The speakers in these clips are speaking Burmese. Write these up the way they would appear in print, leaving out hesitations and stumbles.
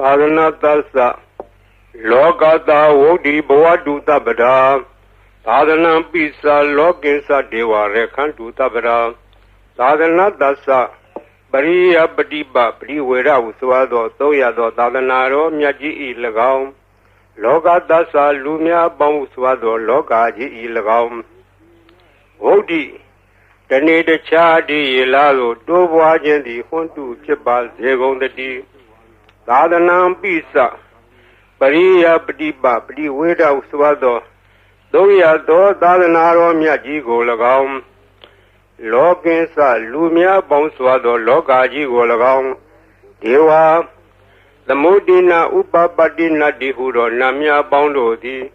Sadhana Tassa Lokata Wodi Bhavadu Tabada Sadhana Pisa Lokinsa Deva Rekhantu Tabada Sadhana Tassa Bariya Padiba Priwera Uswado Toyado Sadhanaro Myaji Ilagam Lokata Sa Lumya Bamuswado Lokaji Ilagam Wodi Tane the Chadi Lalo Dowajan the Hontu Chibal Zegondati Sadhanam Pisa Pariya Padiba Priwera Uswado Doya Do Sadhanaro Myaji Golagam Lokinsa Lumya Bamuswado Lokaji Golagam Deva The Mudina Upapadina Dihuro Namya Boundodi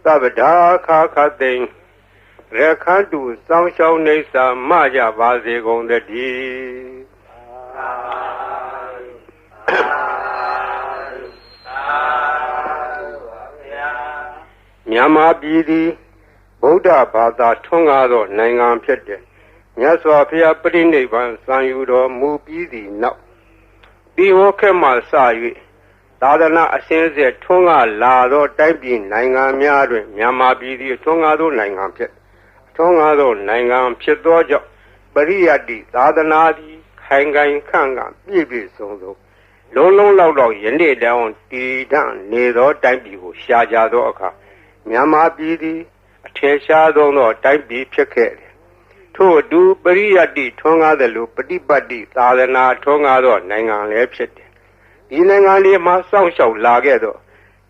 Sabada Kakating Rekhantu Samshau Nesa Maja Vaze Gondadi Nyama Bidi Buddha Bada Tongado Nangan Pete Nyaswa Pia Prindivan Sanyudo Mubidi Now Biokema Sayi Sadhana Asense Tonga Lado Taipi Nangan Miadu Nyama Bidi Tongado Nangan Pete Tongado Nangan Petojo Bariadi Sadhanadi Hangan Kanga Bibi Sondo Lolo Laudo Yende down Tidan Nedo Taipi Shajado Oka Nyama Bidi Ateshado no Taipi Peke To do Bariadi Tonga the Lupati Badi Sadhana Tongado Nangan Lepset Inangani Masang Shau Lagedo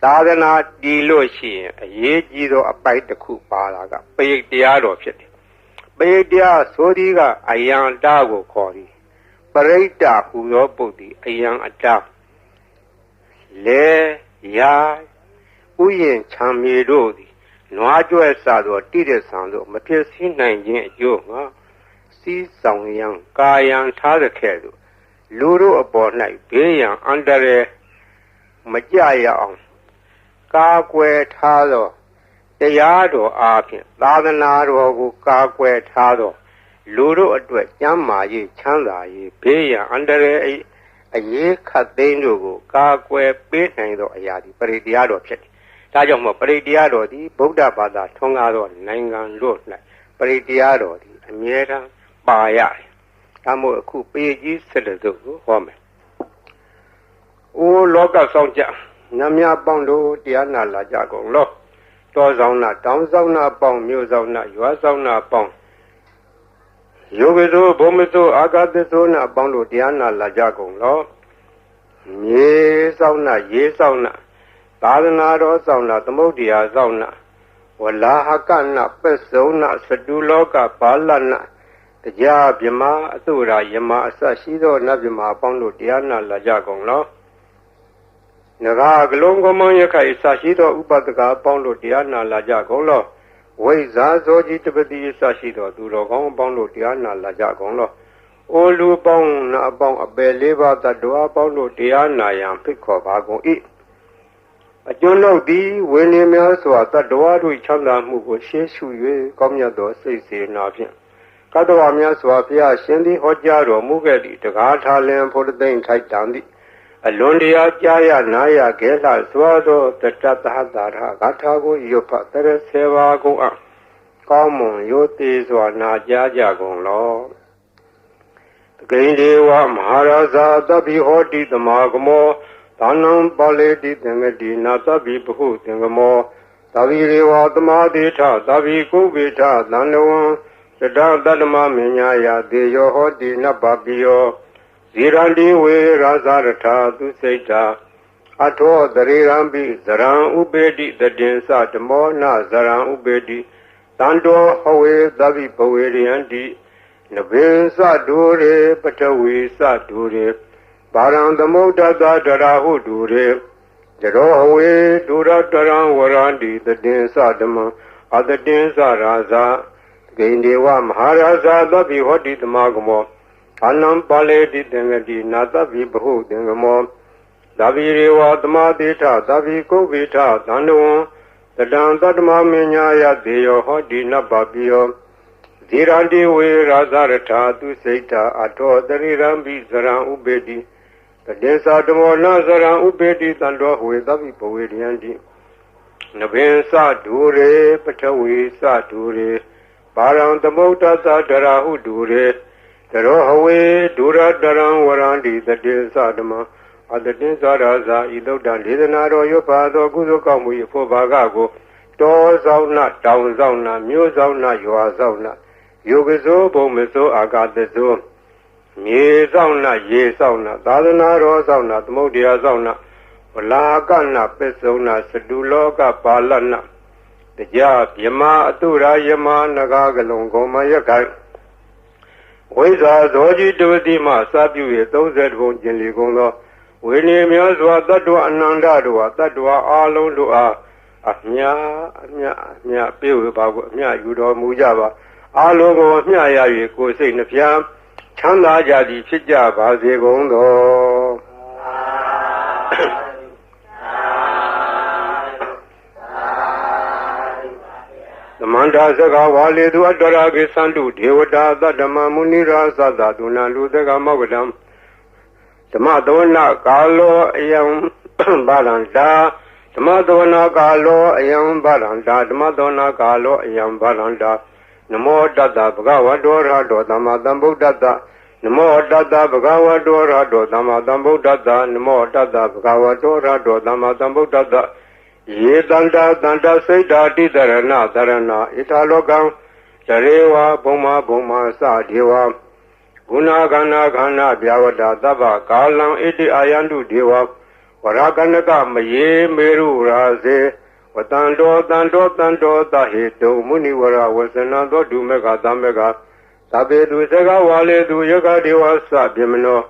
Sadhana Diloshi Yejido a bite the Kupalaga Pay Diado Pit Pay Dia Sodiga Ayan Dago Kori Pareta Hudo Bodi Ayan Atta Le Ya Uyen Chamidodi Noajo Sado Tide Sando Matesi Nanjin Jonga Si Song Yang Kayan Tadakedo Luro upon night Bayan under Majaya on Kakwe Tado Tayado Akin Ladanaro Kakwe Tado Luro Adwet Yamayi Chandayi Bayan under a ye Katendo Kakwe Betando Ayadi Peridiado Pet Tajamo Peridiado di Buddha Bada Tongado Nangan Road Peridiado di Amiera Bayai Tamo Kupeji Sedazo Home O Loka Sonja Namya Bondo Diana La Jago Lo Tozona Down Zona Bong Musona Yuazona Bong Yogizo Bomizo Agadezona Bondo Diana La Jago Lo Ye Sauna Sadhana Sauna Tamodia Sauna Wala Hakana Pesona Saduloka Palana The Jab Yama Atura Yama Sashido Nabima Bondo Diana La Jago Lo Naga Glongo Manyaka Sashido Upataka Bondo Diana La Jago Lo Weza Zoji Tibeti Sashido Durogong Bondo Diana La Jago Lo Olu Bong Na Bong Abeliva Tadua Bondo Diana Yam Pico Bago E A Jono D William Swata Doadu Chanda Mugo Sheshu Comyado Sisi Napian Kadawamia Swapia Shendi Hojaro Mugadi the Gata Lamb for the Dane Taitandi Alondia Jaya Naya Gela Swado the Tatahadara Gatago Yopa Teres Seva Go up Common Yotis or Naja Jagon Law Grindewa Maharaza Dabi Hoti the Magamo Tanam Baledi Dengadi Nata Bibu Dengamo Tavirewa Damadita Tavi Kubita Danawan Sada Dadama Minyaya Deyo Hoti Nababio Zirandi We Razarata Duseta Ato Darirambi Zaran Ubedi the Densa Demona Zaran Ubedi Tando Hawe Davi Poweri Andi Nabin Sadure Patawi Sadure Baran the Moda Darahu Dure Jero Dura Daran Warandi the Densa Dema other Densa Raza Gaindewa Maharaza Davi Hoti the Magamo Anam Pale di Dengadi Nata Vibu Dengamo Davirewa Damadita Davi Kovita Danu the Dan Dadma Minyaya Deo Hoti Nababio Zirandi We Razarata Duseta Ato Darirambi Zaran Ubedi တေသာဓမ္မောနာဇရံဥပေတိတံတော်ဝေသဗ္ဗိပဝေရယံတိနဗင်္စဒူရေပထဝီစဒူရေပါရံသမုဒ္ဒသဒရာဟုဒူရေတရောဟဝေဒူရတရံဝရန္တိတတေသဓမ္မအတတိသရာဇာဤသုဒ္ဓံဒေသနာတော်ရွတ်ပါသောကုသိုလ်ကောင်းမှု၏ဖို့ဘာကကိုတောဆောင်နာတောင်ဆောင်နာမြို့ဆောင်နာရွာဆောင်နာယုဂဇောဘုံမဇောအာဂတဇောမြေဆောင်နာရေဆောင်နာသာသနာတော်ဆောင်နာသမုဒ္ဒရာဆောင်နာဝလာကနာပစ္စုံနာစတုလောကပါလနာတရားမြမအတုရာယမနဂါကလုံကောမယခိုင်ဝိဇာဇောကြီးတဝတိမှစပြု၍30ဘုံကျင်လီကုန်သောဝိနည်းများစွာတတ္တဝအနန္တတို့ဟာတတ္တဝအာလုံးတို့အားအမြပြေဝေပါကိုအမြယူတော်မူကြပါအာလုံးကိုအမြရ၍ကိုယ်စိတ်နှဖျားချမ်းသာကြသည်ဖြစ်ကြပါစေကုန်သောသမန္တာစကားဝါလေသူအတ္တရာကိသန္တုဒေဝတာသတ္တမမုနိရာသသဒုဏလူသကမောကတံဓမ္မသဝနာကာလောအယံဘာလန္တာဓမ္မသဝနာကာလောအယံဘာလန္တာဓမ္မသဝနာကာလောအယံဘာလန္တာနမောတတ္တဗဂဝတောရဟတောသမ္မာသမ္ဗုဒ္ဓတ္တနမောတတ္တဗဂဝတောရဟတောသမ္မာသမ္ဗုဒ္ဓတ္တနမောတတ္တဗဂဝတောရဟတောသမ္မာသမ္ဗုဒ္ဓတ္တယေတန္တာတန္တစိတ်ဓာတိတရဏတရဏဣထာလောကံတရေဝဘုံမာစဒေဝဂုဏခန္ဓာခန္ဓာဗျာဝတ္တသဗ္ဗကာလံဣတိအာယန္တုဒေဝဝရကနကမယေမေရုရာစေဝတန္တောသဟေတုမုနိဝရဝဇနသောဒုမေကသမကသဗ္ဗေတုစကဝါလေတုယကဒေဝသဗြမနော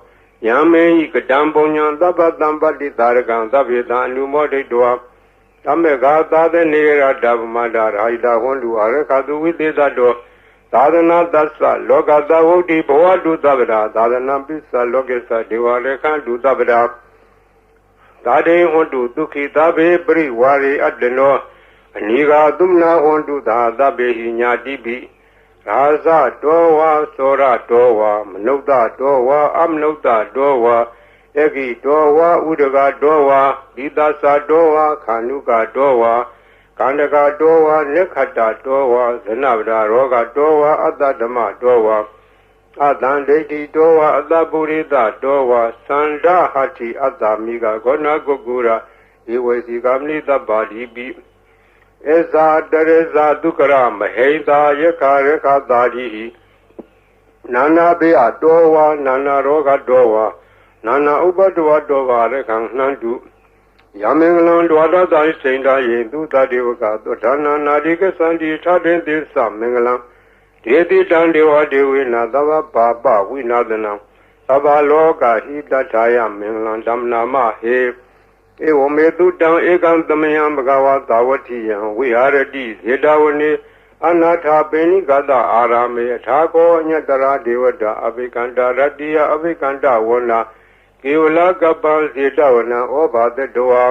ယံမေဟိကတံပုညံသဗ္ဗတံပတ္တိသာရကံသဗ္ဗေတံအနုမောဒိတောသမကသာသနေရတဗမတာရာဟိတာဟွန်တုအရခတုဝိသေသတောသာသနာသစ္စာလောကသဝုဒ္ဓိဘဝတုသဗ္ဗရာသာသနာပိစ္ဆလောကေသဒေဝရေခန္တုသဗ္ဗရာသာဒေဟွန်တုဒုက္ခိသဗ္ဗေပရိဝါရေအတ္တနောအနိဃာသုမနာဟွန်တုသာသဗ္ဗေဟိညာတိပိရာဇတောဝါသောရတောဝါမနုဿတောဝါအမနုဿတောဝါဧကိတောဝါဥဒကတောဝါဒိသသတောဝါခန္ဓုကတောဝါကန္တကတောဝါနိခတ္တတောဝါဇနဗဒရောဂတောဝါအတ္တဓမ္မတောဝါအတံဒိဋ္ဌိတောဝါအတ္တပုရိသတောဝါသန္ဒဟတိအတ္တမိကဂောဏကုကုရဧဝေစီကမနိတ္တပါဠိပိဧဇာတရဇာဒုက္ခရမဟိတာယခရခတာတိနာနာဘေအတောဝါနာနာရောဂတောဝါနာနာဥပတ္တဝတောဝါရခံနှံတုယမင်္ဂလံဒွါဒသာစိန္ဒယေသူတတေဝကသုဒ္ဓနာနာတိကသန္တိထတေသစ္စမင်္ဂလံဒေတိတံဒေဝဒေဝေနသဗ္ဗပါပဝိနာသနံသဗ္ဗလောကဟိတထာယမင်္ဂလံဓမ္မနာမဟေဧဝမေတုတံဧကံသမယံဘဂဝါသာဝတိယံဝိဟာရတိဇေတဝနေအနာထာပိဏိကတအာရမေအထာကောညတရာဒေဝတာအဘိကန္တရတ္တိယအဘိကန္တဝနာကေဝလကပ္ပဇေတဝနံဩဘာတတော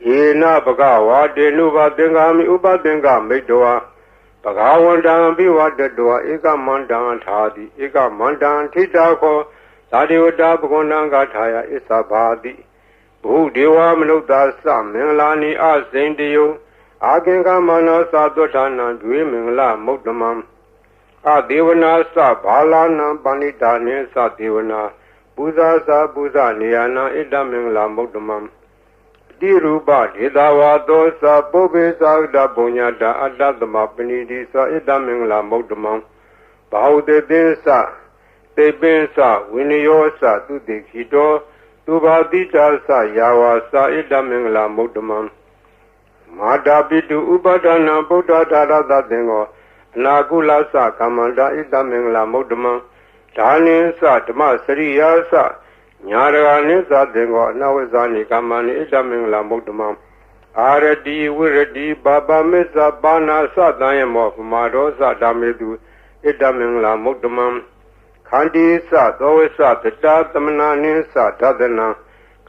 ယေနဘဂဝါတေနုဘသင်္ကာမိဥပသင်္ကာမိတောဘဂဝန္တံပိဝတတောဧကမန္တံထာတိဧကမန္တံထိတာခောသာဒေဝတာဘဂဝန္တံဂါထာယဣသဘာတိဘုဒေဝမနုဿသမင်္ဂလာနိအစိန်တယုအာကင်္ဂမနောသာသုဋ္ဌာနံဒွေမင်္ဂလမုဒ္ဓမံအဒေဝနာသဘာလာနံပဏိတာနိသဒေဝနာပူဇာသာပူဇာနေယနာဣတမင်္ဂလာမုဒ္ဓမံတိရူပဒေသာဝါသောသပုပ္ပေသာဒပုညတာအတ္တသမပဏိတိသဣတမင်္ဂလာမုဒ္ဓမံဘာဟုတေသင်္စတေပင်္စဝိနယောသသူတိခိတောသူဘာတိတာသယာဝါသဣတမင်္ဂလာမုဒ္ဓမံမာတာပိတုဥပဒနာဗုဒ္ဓဓာရသသင်္ဃောအနာကုလသကမ္မန္တာဣတမင်္ဂလာမုဒ္ဓမံဒါနိသဓမ္မစရိယာသညာရဂနိသသင်္ဃောအနဝဇာနိကမ္မနိဣတမင်္ဂလာမုဒ္ဓမံအာရတိဝိရတိဘာပမစ္ဆပါဏာသတံယမောပမာဒောသဓမ္မေတုဣတမင်္ဂလာမုဒ္ဓမံခန္တိသသောဝိသတတသမနာနိသဒသနံ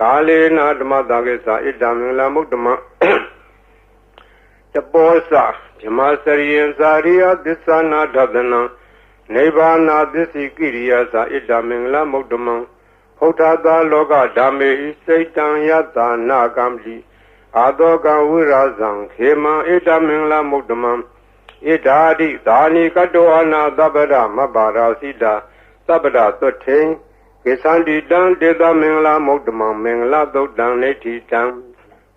ကာလေနာဓမ္မတကေသဣတမင်္ဂလာမုဒ္ဓမံတပောသဓမ္မစရိယံဇာရိယသစ္ဆာနာဒသနံနိဗ္ဗာနာသစ္စိကိရိယာသဣတမင်္ဂလာမုဒ္ဓမံ Hotata loga dame Satan yata na gamli Adoga wirazang Hema edamingla mudamam Idadi dani kadoana dabada mabara sida Sabada soting Kesandi dan deda mingla mudamam mingla dodan neti tang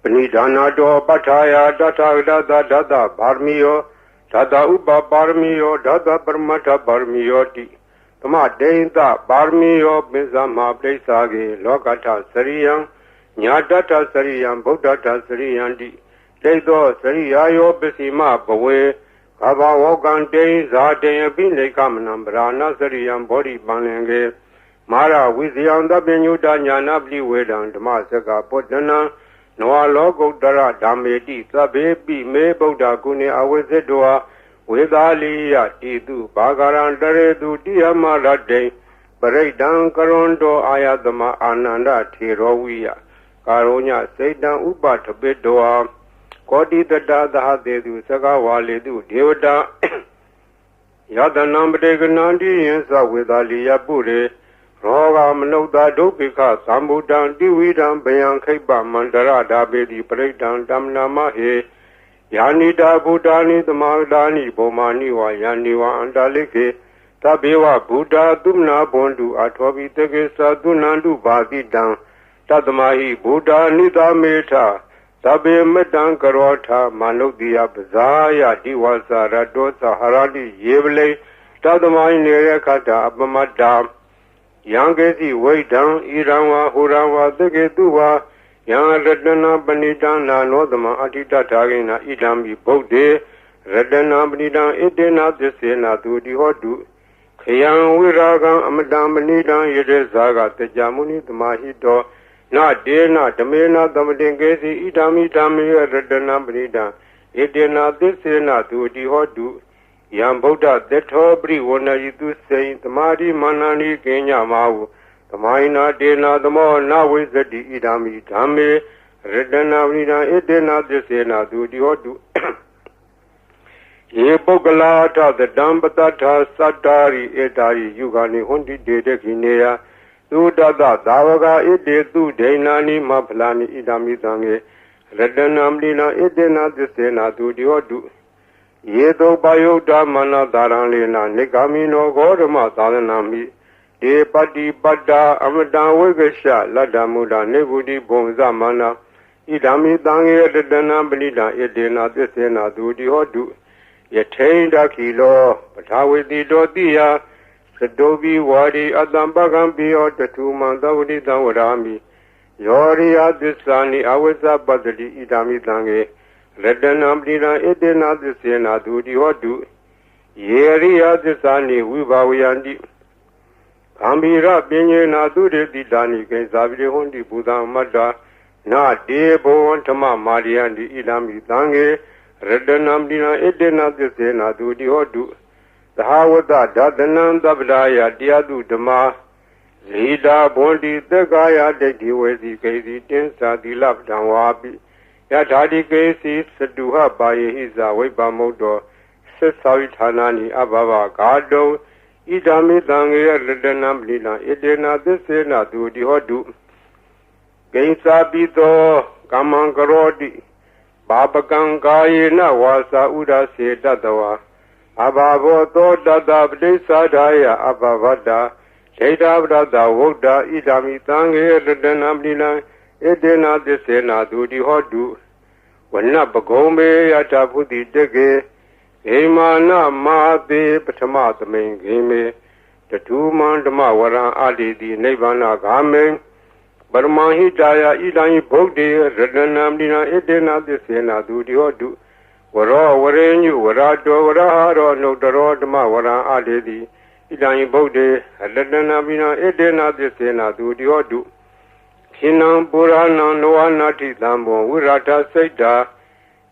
Panidana do pataya data dada dada barmiyo Dada uba barmiyo dada parmata barmiyo ti Tama deinta barmiyo bizama plesage lokata sariyang Nyadata sariyang buddhata sariyang di Dedo sariyayo bisima bawe Kaba wogan dein zaden bine kamanam brana sariyang body banenge Mara wiziyang da binyuda nyana bli wedang dama saka potana Noa logo dara damedi sabe bi me buddha kune awezedwa Vedaliya tidu bagaran daredu diyamarade Paredan karondo ayadama ananda thiroviya Karonya seidan upatabedwa Kodi dada dahadedu sagawaledu devada Yadanam deganandi yensa vedaliya pure Roga manauda dopika sambudan dividam bayan khaiba mandara dabedi paredan damnama he Yanida Buddhani Tamadani Bomani wa Yaniwa Andaleke Tabewa Buddha Dumna Bondu Atwabi Tegesa Dunandu Badidan Tadamahi Buddha Nida Meta Tabe Medan Karota Manodia Bazaya Diwasa Radosa Haradi Yevle Tadamai Nerekata Abamada Yangesi Waidan Iranwa Hurawa Tegeduwa Yang Radana Banidana Nodama Atita Tagina Idambi Bode Radana Banidan Edena Desena Dudi Hodu Kayang Wiragan Amadam Banidan Yedezaga Tejamuni Damahido Na Dena Damena Damadengesi Idami Dami Radana Banidan Edena Desena Dudi Hodu Yang Boda Detobri Wana Yidu Saint Tamadi Manani Kenya Mau Tamaina dena damo na wizadi idami dhame Redana vina edena desena dudi hodu Ye bogalata the dambata satari edari yugani hundi dede kineya Dudada davaga ede du denani mapalani idami dhange Redana vina edena desena dudi hodu Ye do bayoda mana daranlena nigamino godama dharanami De pati pada amadan wegesha lada muda nebudi bonza mana idami dange redana balida edena desena dudi hodu yateinda kilo patawiti dotiya sadobi wadi adambagan biyo tatu mandawdi dawarami yoriya disani awesa badali idami dange redana balida edena desena dudi hodu yeriya disani wibawiyandi Ambira Pinyena Dudi Dani Gazabi Hundi Buddha Mada Na De Bontama Mariandi Idami Dange Redanam Dina Edena Desena Dudi Hodu The Hawada Dadanan Dabdaya Diadu Dama Zida Bondi the Gaya de Diwazi Gazi Tensa Dilab Danwabi Yatadi Gazi Saduha Baye Hiza Weba Modo Sesavitanani Ababa Gado Idami Dange Redanam Lina Edena Desena Dudi Hodu Gainsa Bito Kamangarodi Babagangaina Wasa Uda Se Dadawa Ababo To Dadabde Sadaya Abavada Shedabda Woda Idami Dange Redanam Lina Edena Desena Dudi Hodu Wana Bagome Yataputi Dege Emana Mate Patamatame Game, the two mandama waran Ali di Nevana Game, Barmahi Daya Idani Bogde, Redanam Dina Edena Desena Dudi Hodu, Wara Warenu, Warado, Waraharo, no Dorodama waran Ali di Idani Bogde, Redanam Dina Edena Desena Dudi Hodu, Kinam Burana Noanati Lambo, Wirata Seda.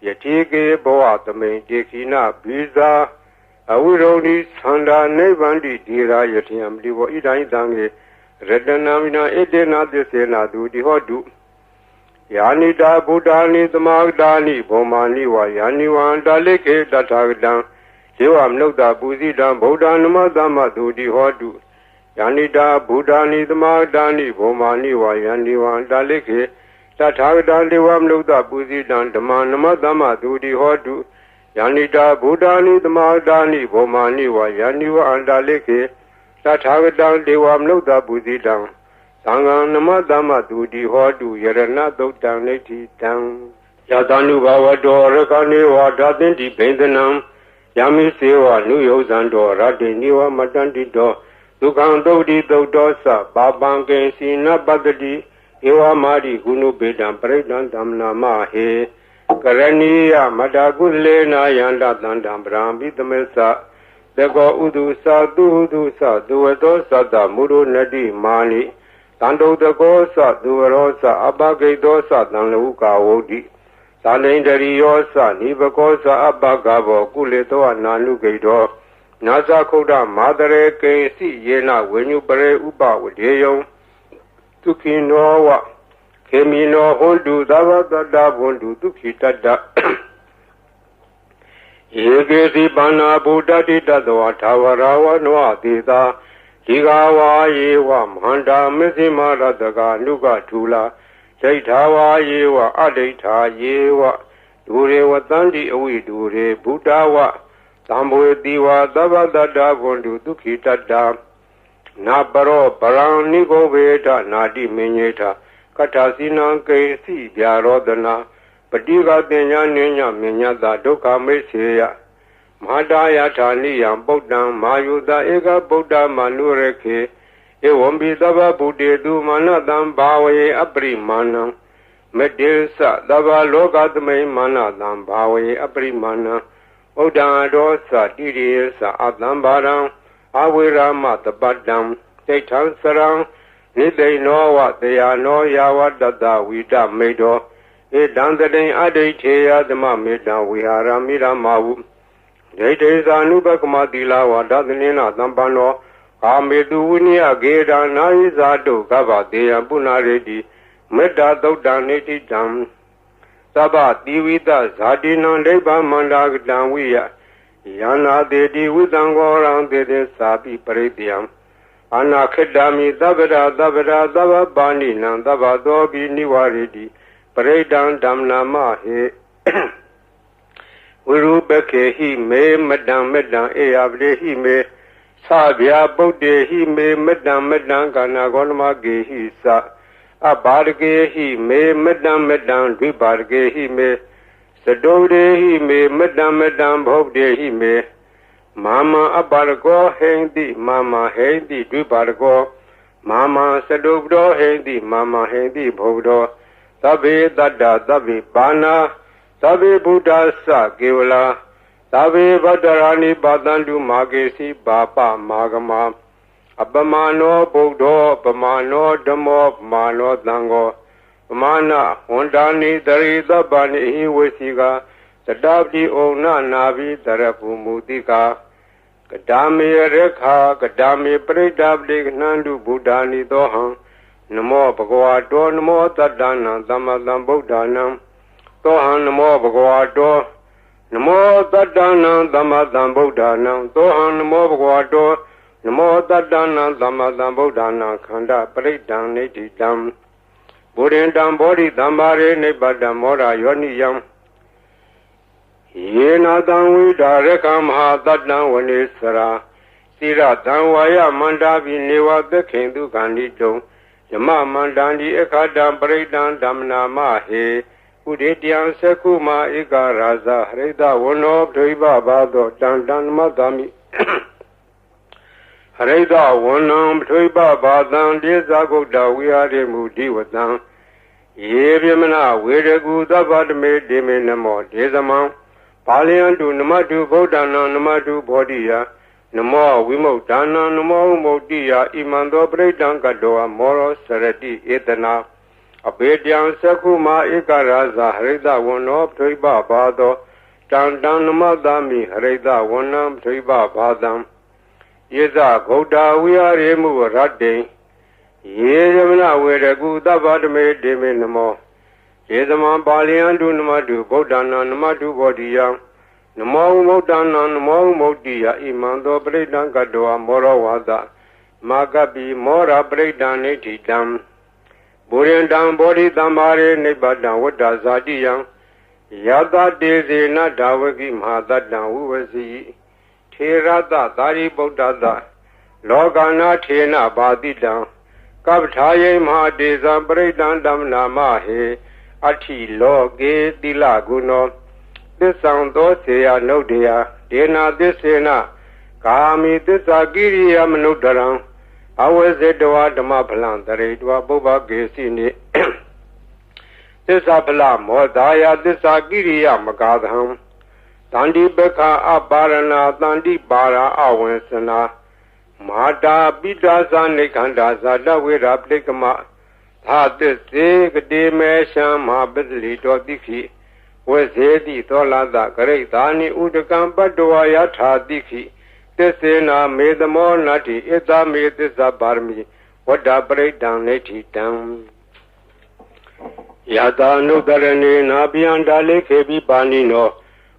Yatige Boatame, Dekina, Biza, Awironi, Sanda, Nevandi, Dira, Yatiam, Divo Idai Dange, Redanamina, Edena, Desena, Dudi Hodu, Yanida, Budani, the Magdani, Bomani, Wayaniwan, Daleke, Datagdan, Jewam Noda, Buzidan, Bodan, Madama, Dudi Hodu, Yanita Buddhani Dhamadani Bhomani Vayani Vandalike Tathagata Devam Lukta Puzidan Dhamanama Dudi Hodu Yanita Buddhani Dhamadani Bhomani Vayani Vandalike Tathagata Devam Lukta Puzidan Sangan Namadama Dudi Hodu Yarana Doktan Neti Tang Yatanu Bhavado Rakani Vadatinti Bendanam Yami Seva Nuyo Zando Radiniwa Matandido Dukan Dodi Dodosa Babanke Sina Badadi Ewa Mari Gunu Bedan Predan Damna Mahe Karaniya Madagulena Yanda Dandam Brambi Tamesa Dego Udusa Dudusa Duedosa Da Muru Nadi Mani Tando Degosa Duerosa Abage Dosa Danluka Wodi Salendari Yosa Nibakosa Abagabo Kuleto Nanu Gado Nasa Koda Madare Kensi Yena when you pray Uba with Yeyon Tukinowa Kemino Hondu Dava Dada Hondu Tukitada Yegesi Bana Buddha Dida Tawarawa Noa Dida Tigawa Yewa Manda Mizima Radaga Nuga Tula Jaitawa Yewa Adeta Yewa Dure Watandi Awi Dure Buddhawa Tambu Diwa Dava Dada Vondu Dukita Nabaro Baran Nigo Veda Nadi Minyeta Katasina Kesi Byarodana Padiga Denya Nenya Minyada Doka Meseya Madaya Tani Yam Bodam Mayuda Ega Boda Manureke Ewombi Dava Bude Du Manadam Bawe Abri Mana Medilsa Dava Logadme Manadam Bawe Abri Mana Oda Dosa Didisa Adambaram Awira Matabadam Tetan Sarang Nide know what they are no Yawa Dada Vida Medo E Dandadin Adetea the Mamida we are Amira Mawu Date is Anubakumadila Wadadanina Dambano Kamedunia Geda Naizado Gava Dea Bunaredi Meda Dodaneti Dam Saba Divida Zadina Leba Mandag Danwia Yana Dedi Widangoran Dede Sabi Parediam Anna Kedami Davada Davada Dava Bani Nandava Dobi Niwaredi Paredan Damna Mahe Urubeke he me Madam Medan Eavle he me Sabia Bode he me Madam Medan Ganagonma Ge he sa Abarge he me Madam Medan Dubarge he me Sadode he me Madam Medan Bode he me Mama Abargo Hendi Mama Hendi Dubargo Mama Sadobdo Hendi Mama Hendi Bodo Tabe Dada Tabe Bana Tabe Buddha Sa Gevla Tabe Vadarani Badandu Magesi Bapa Magama Abamano Bodo Bamano Damo Mano Dango Mana Hondani Darida Bani Wesiga Tadabdi Ona Navi Darapu Mudika Kadami Rekha Kadami Predabdi Nandu Buddhani Dohan Namo Bhagavato Namo Tadana Damadam Buddhanam Tohan Namo Bhagavato Namo Tadana Damadam Buddhanam Tohan Namo Bhagavato Namo Tadana Damadam Buddhana Khanda Paridan Neti Dam Buddhindam Bodhi Dambare Nebadam Mora Yoniyam Yena Danwi Darekam Ha Tadam Vanesara Sira Danwaya Mandavi Neva Bekendu Gandito Yama Mandandi Ekadam Paridan Damna Mahe Udetian Sekuma Ika Raza Hareda Wono Driba Bado Dandan Madami Hareda Wono Driba Badan Dezago Dawiade Mudi Wadan Yevimana Wedegu Dabadme Demenamo Dezaman Palian do Namadu Bodana Namadu Bodia Namo Wimo Dana Namo Modia Imando Bredan Gadoa Moro Sarati Etana Abedian Sakuma Ikaraza Hareda Wono Triba Bado Dandan Namadami Hareda Wonam Triba Badam Yeza Goda we are Emu Radde Yezamana Wedegu Dabadme Demenamo Yezaman Balian do Namadu Bodana Namadu Bodia Namo Modana Namo Modia Imando Bredan Gadoa Moro Wada Makapi Mora Breakdown Nititam Burin down body tamare nibada wada zadi yang Yada deze na dawagi mahada dan uwasi Thirada dari bodada Logana thena badi dan Kabthaye mahadeza breakdown dam nama he Ati loge dilaguno Disang doseya nodeya Dena desena Kami desagiriya manudarang Awazedwa dhamma phalan taredwa bubba gesini Tissa phala modaya tissa kiriya magadham Tandi bekha aparana tandi para awansana Mata bidasa nikhanda dawira plikama Thatisse gade mesha mahabidli dikhi Wazedi tolada kareitani udakam padwa yatha dikhi Tisena medamo nati ita medisa barmi Wada breakdown neti tam Yada nudarani nabiyanda lekhebi bani no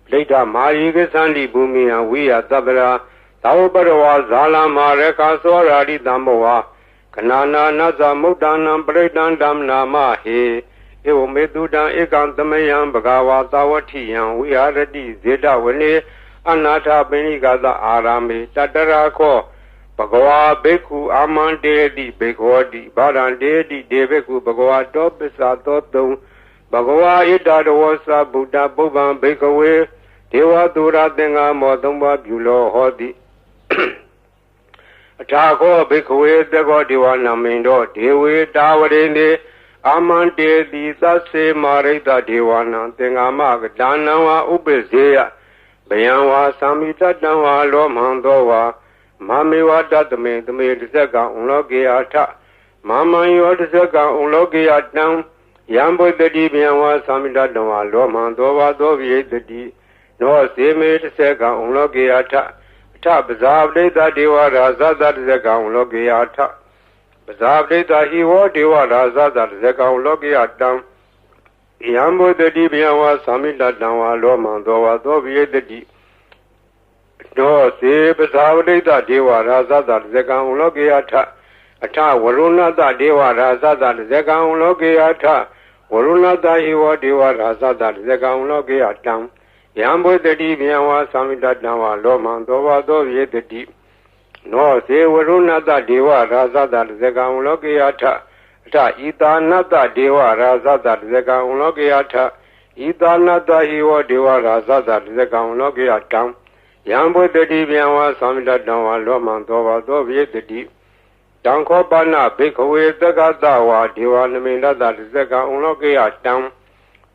Plita mari gesandi bhumiya viya tabra Tavaparawa zala mareka swaradi dhammowa Kanana nasa muddanam breakdown dam nama he Evo medudan ekantamayam bhagava tavatiyam viharati zeta vane Anatha Benigada Arame Tatarako Bhagava Bhikkhu Amante di Bhagavati Bharante di Deveku Bhagavato Pisato Bhagava Idadawasa Buddha Bhuvan Bhikkhave Deva Dura Denga Modamba Bhulo Hodi Athako Bhikkhave Dego Deva Namindo Dewe Davarene Amante di Sase Marita Devana Dengama Danawa Ubezeya Bayanwa Samita Danwa Lomandowa Mamiwa Datame the Medisaka Unlogiata Mama Yotisaka Unlogiatam Yambo the Dibianwa Samita Danwa Lomandowa Dovi the D No Seme Seka Unlogiata Tap Zabde the Deva Raza that Zeka Unlogiata Zabde the Hiwo Deva Raza that Zeka Unlogiatam Yambo the Dibianwa Samita Danwa Lomandowa Dovi the D No se Basavade the Deva Raza that Zeka Unlogiata Ata Varuna the Deva Raza that Zeka Unlogiata Varuna the Hiwo Deva Raza that Zeka Unlogiatam Yambo the Dibianwa Samita Danwa Lomandowa Dovi the D No se Varuna the Deva Raza that Zeka Unlogiata Ta Idanata Deva Raza that Zeka Unlogiata Idanata Hiwo Deva Raza that Zeka Unlogiatam Yambo the Dibianwa Samita Danwa Lomandowa Dovi the D Danko Bana Bhikkhawe Dagadawa Deva Namina that Zeka Unlogiatam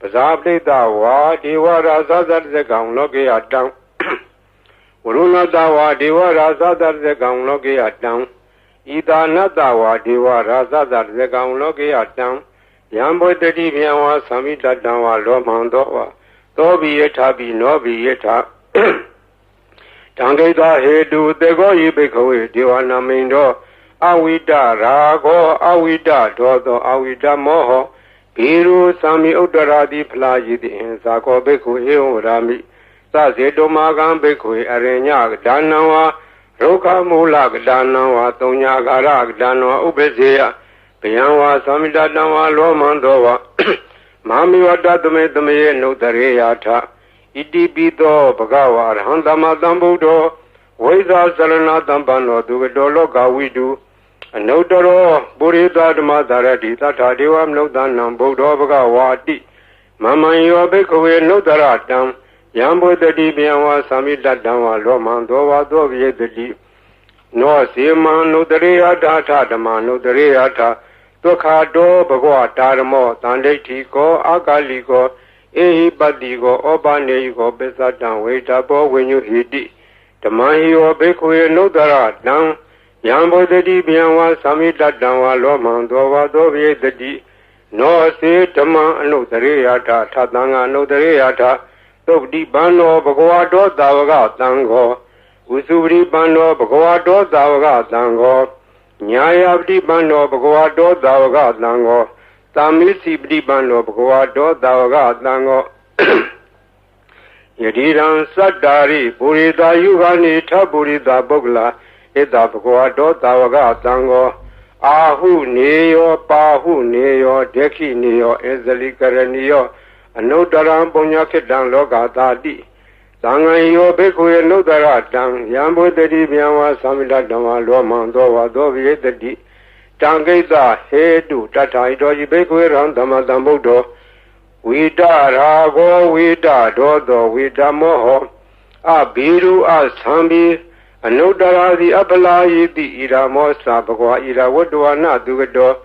Bazabde Dawa Deva Raza that Zeka Unlogiatam Varuna Dawa Deva Raza that Zeka Unlogiatam Idanadawa Deva Raza that Zeka Unlogiatam Yambo the Dibianwa Samita Danwa Lomandowa Dovi Yetabi Novi Yeta Tangeda Hedu Dego Yibikawe Deva Namindo Awida Rago Awida Dodo Awida Moho Piru Sami Udaradi Plajidi in Sako Beku Eorami Sazedo Magan Beku Arenya Danawa Roka Mulak Danawa Tonya Garak Danawa Ubezea Pianwa Samida Danawa Lomandowa Mami Wadatame Dame no Dareata Iti Bito Bhagava Arhandama Dambudo Vaiza Salana Dambano Dugadolo Gawidu Anotaro Burida Madarati Tata Devam Nodanam Budo Bhagavati Mama Yobekwe Nodaratam Yambo the Dibianwa Samita Dama Lomandova Dovi the D No Sima Nudareata Tadama Nudareata Tokado Bhagwa Taramo Tandetiko Akaliko Ehi Badigo Obanego Besatan Waitabo when you hit it. The Mahio Bekwe Nodara down Yambo the Dibianwa Samita Danwa Lomandova Dovi the D No se Tama Nodareata Tatanga Nodareata Tokdi Bano Bhagwado Davaga Tango Usuri Bano Bhagwado Davaga Tango Nyayabdi Bano Bhagwado Davaga Tango Tamisi Bano Bhagwado Davaga Tango Yadiran Sadari Burida Yugani Taburida Bogla Ita Bhagavato Tavaga Tango Ahu Neo Pahu Neo Deki Neo Ezali Karanio Anotaram Ponyaketan Logatadi Sangayo Bekuya Notaratan Yambo Dedi Biawa Samida Dama Lomando Wadovi Dedi Tangeta Hedu Tata Idoji Bekuya Randama Dambudo Wita Rago Wita Dodo Wita Moho Abiru Asambi Anodara Apala Yidi Ira Mosa Bagua Ira Wadwana Dugado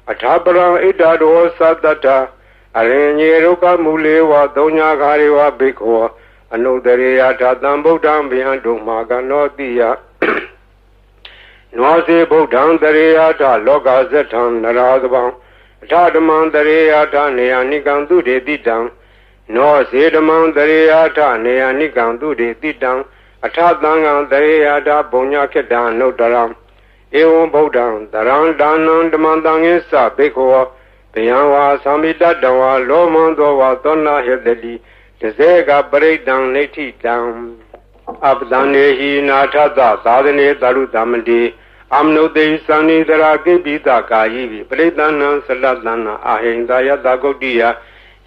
Atabara Idado Satata Arenye Roka Mulewa Donya Gariwa Biko Anodarea Tatambo Dam Biandu Maganotia Noise Bodan Dareata Loga Zetan Naradabang Tadaman Dareata Neanigandu de Didang No Sedaman Dareata Neanigandu de Didang Atadangan Dareata Bonya Kedan no Daram Eon Bodan Daran Danan Demandang Esa Beko Pianwa Samida Dawa Lomandowa Donna Hedeli Tezega Breakdown Nati Down Abdanehi Natada Sadane Daru Damadi Amno de Sani Daraki Bita Kayi Breakdown Saladana Ahindaya Dagodia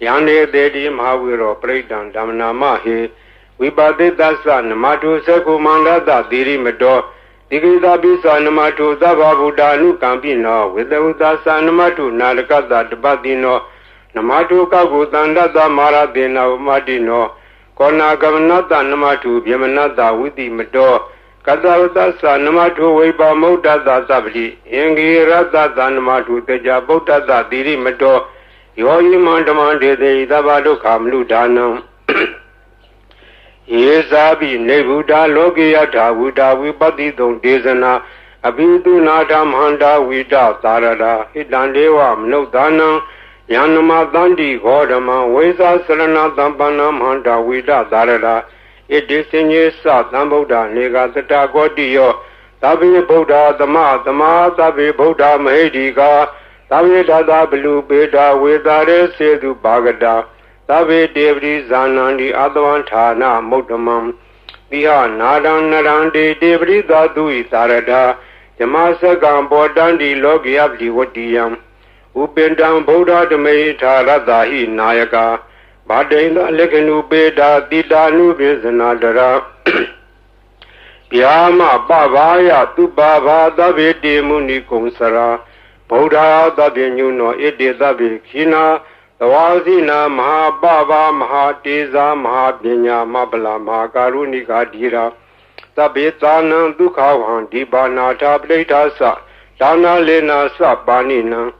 Yane Dedi Mahawiro Breakdown Damna Mahi Wibade Dasa Namatu Seku Mandada Diri Medo Digida Bisa Namatu Dababuda Nukampino with the Udasa Namatu Nalakada Badino Namatu Kagutanda Maradina Madino Kona Gavanata Namatu Yamanada with the Medo Kadavdasa Namatu Weba Moda Zabli Yengi Rada Namatu Teja Bota Diri Medo Yoyi Mandamande de Dabado Kamlu Danam Yesabi Nebuda Logiata Wuda Wipati Don Desana Abidu Nadam Handa Wida Tarada Hidandewa Mnodana Yanama Dandi Godama Weza Serana Dampanam Handa Wida Tarada It is in Yesa Damboda Nega Tata Godio Tabi Boda Dama Tabi Boda Mahediga Tabi Dada Blue Beda Wedare Sedu Bagada Tabe Devri Zanandi Advantana Motamam Biha Nadan Narandi Devri Dadu Tarada Yamasa Gambo Dandi Logi Abdi Wadiam Upendam Boda Dame Taradahi Nayaka Badenda Lekenu Beda Didanu Bizanadara Piyama Babaya Tubaba Dabe Demuni Konsara Boda Dabe Nuno Ede Dabe Kina Tawazina Mahababa Mahateza Mahabinya Mabala Mahakarunika Dira Tabetana Dukawan Dibana Tableta Sa Dana Lena Sabanina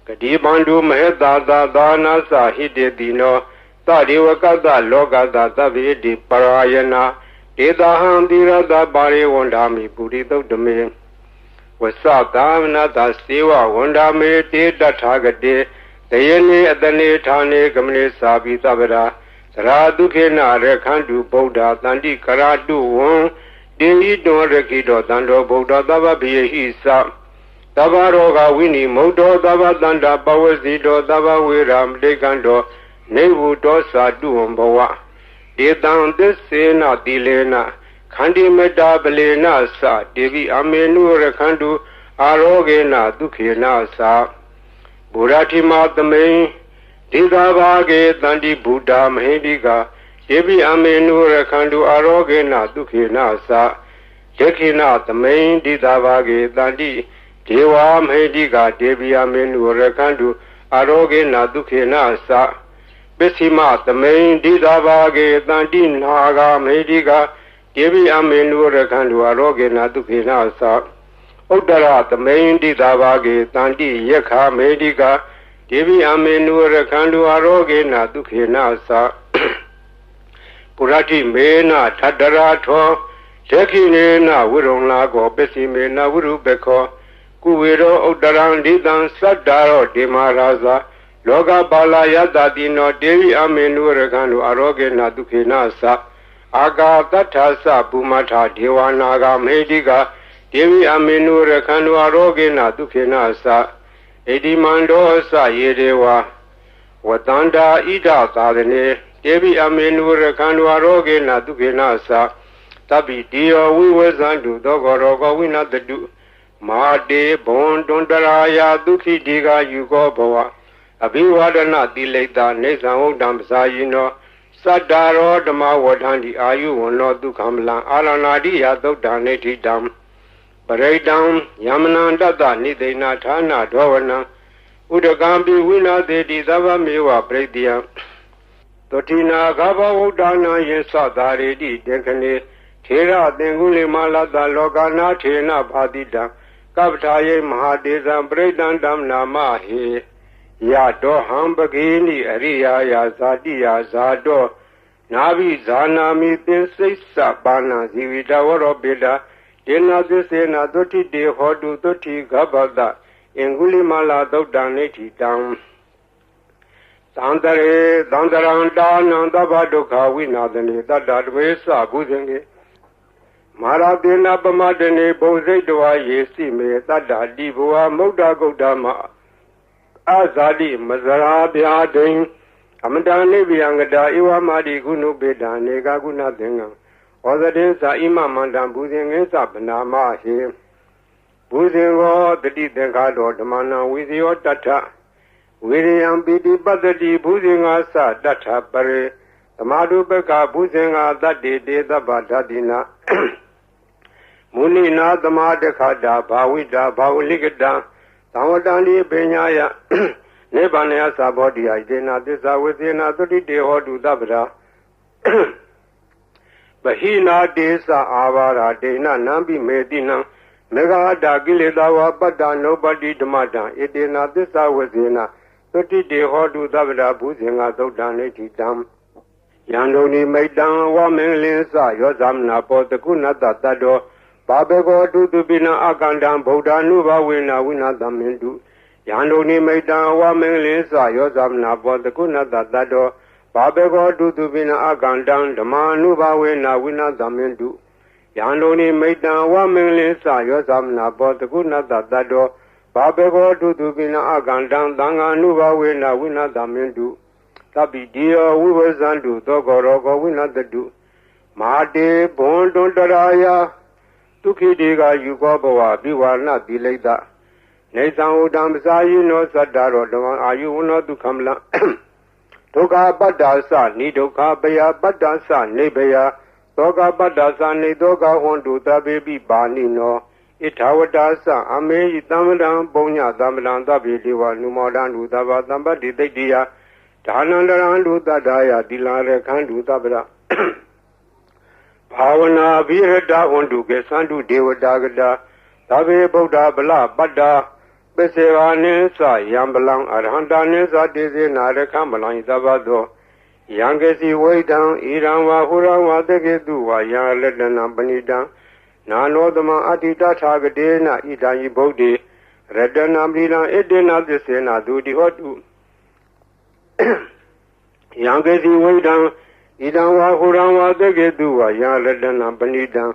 Kadibandu Maheda Dana Sa Hidedino Tadiwakada Logada Tabi Di Parayana Dedahan Dira Da Bari Wandami Budito Dame Wasatana Da Siwa Wandame Deda Tagade Tayane Adane Tane Gamne Sabi Tabara Saradukena Rekandu Boda Tandi Karadu Won Dei Don Rekido Dando Boda Dava Bihisa Tavaroga Winnie Modo Dava Danda Bawazido Dava Wiram Degando Nevu Dosa Duomboa Dedan Desena Dilena Kandi Meda Belena Sa Devi Amenu Rekandu Arogena Dukena Sa Burati Matame, Didavage, Dandi Buddha, Mahediga, Devi Amenu Rekandu Arogena, Dukina Sa, Dekina, the main Didavage, Dandi, Dewa Mahediga, Devi Amenu Rekandu Arogena, Dukina Sa, Besima, the main Didavage, Dandi Naga, Mahediga, Devi Amenu Rekandu Arogena, Dukina Sa. Udara the main Didavage, Tandi, Yaka, Mediga, Devi Amenu Rekandu Arogena, Dukina Sa Purati Mena, Tadarato, Tekina, Wurunlago, Bessimena, Urubeko, Kuwiro, Udaran, Didan, Sadaro, Demaraza, Loga Bala Yadadino, Devi Amenu Rekandu Arogena, Dukina Sa Aga Tatasa, Bumata, Diwanaga, Mediga, Devi Amenu Rekandu Arogena Dukina Sa Edimando Sa Yedewa Watanda Ida Sadane Devi Amenu Rekandu Arogena Dukina Sa Tabi Dio Vivasandu Dogorogo Winatadu Mate Bon Dondaraya Duki Diga Yugo Boa Abiwadana Dileta Nesan Damsayino Sadaro Dama Wadandi Ayu Wono Dukamla Alanadi Yato Daneti Dam Paredam Yamananda Nidena Tana Dovana Udagambi Wina de Dava Mewa Predia Totina Gaba Udana Yesa Daredi Dekane Tera Denguli Malada Logana Tena Badida Kaptaye Mahadezam Bredan Dam Namahe Yato Hambagini Aria Yazadiya Zado Navi Zanami Sisa Bana Zivida Warobida Dena Sena Doti De Hodu Doti Gabada Enguli Mala Dodaneti Dam Dandare Dandaranda Nandaba Doka Winadani Dadadwesa Buzenge Maradena Bamadene Boze Dwa Yesi Me Dada Divoa Moda Godama Azadi Mazara Biadin Amadane Biangada Iwa Madi Gunu Beda Nega Guna Denga Ozadensa Imamandam Buzing Sabanama He Buzingo the Dengado Damana with your data William Bidi Badadi Buzinga Data Pare Amadu Beka Buzinga that day the Badadina Munina the Madekada Bawida Bauligada Tawadani Benyaya Nebanea Sabodi Idena Disa within a 30 day or do Dabra Bahina Desa Avara Dena Nambi Medina Mega Dagile Dawa Bada nobody Damada Edena Disa within a 30 day or do Dabra Buzinga Dodaneti Dam Yandoni Maidan Wamelisa Yozamna Potakunata Tado Babego to Bina Agandam Boda Nuba Wina Damindu Yandoni Maidan Wamelisa Yozamna Potakunata Tado Babego to Bina Agandam Damanuba Wina Damindu Yandoni Maidan Wamelisa Yozamna Potakunata Tado Babego to Bina Agandam Danganuba Wina Damindu Tabi Dio Vivasandu Dogorogo Winatadu Mate Bon Dondaraya Tuki Diga Yugoboa Biwana Dileda Nesan Udamsayi no Sadaro Dawan Ayuna Dukamla Toga Badasa Nidoka Baya Badasa Nebeya Toga Badasa Nidoga Hondu Tabi Banino Itawadasa Ame Itamadan Bonya Damadan Tabi Diwa Numodan Udava Damba Didia Tanandarandu Dadaya Dilare Kandu Tabra Pavana Virada Undu Gesandu Devadagada Tabe Boda Bala Bada Besevanesa Yambalang Arhanda Nesa Dese Narakamalan Zabado Yangesi Waidan Iranwa Hurawa Degeduwa Yan Ledan Banida Nanodama Adita Tagadena Idayi Bode Redanamina Edena Desena Dudi Hotu Yangesi Waidan Idanwa Hurawa Degeduwa Yan Ledan Banida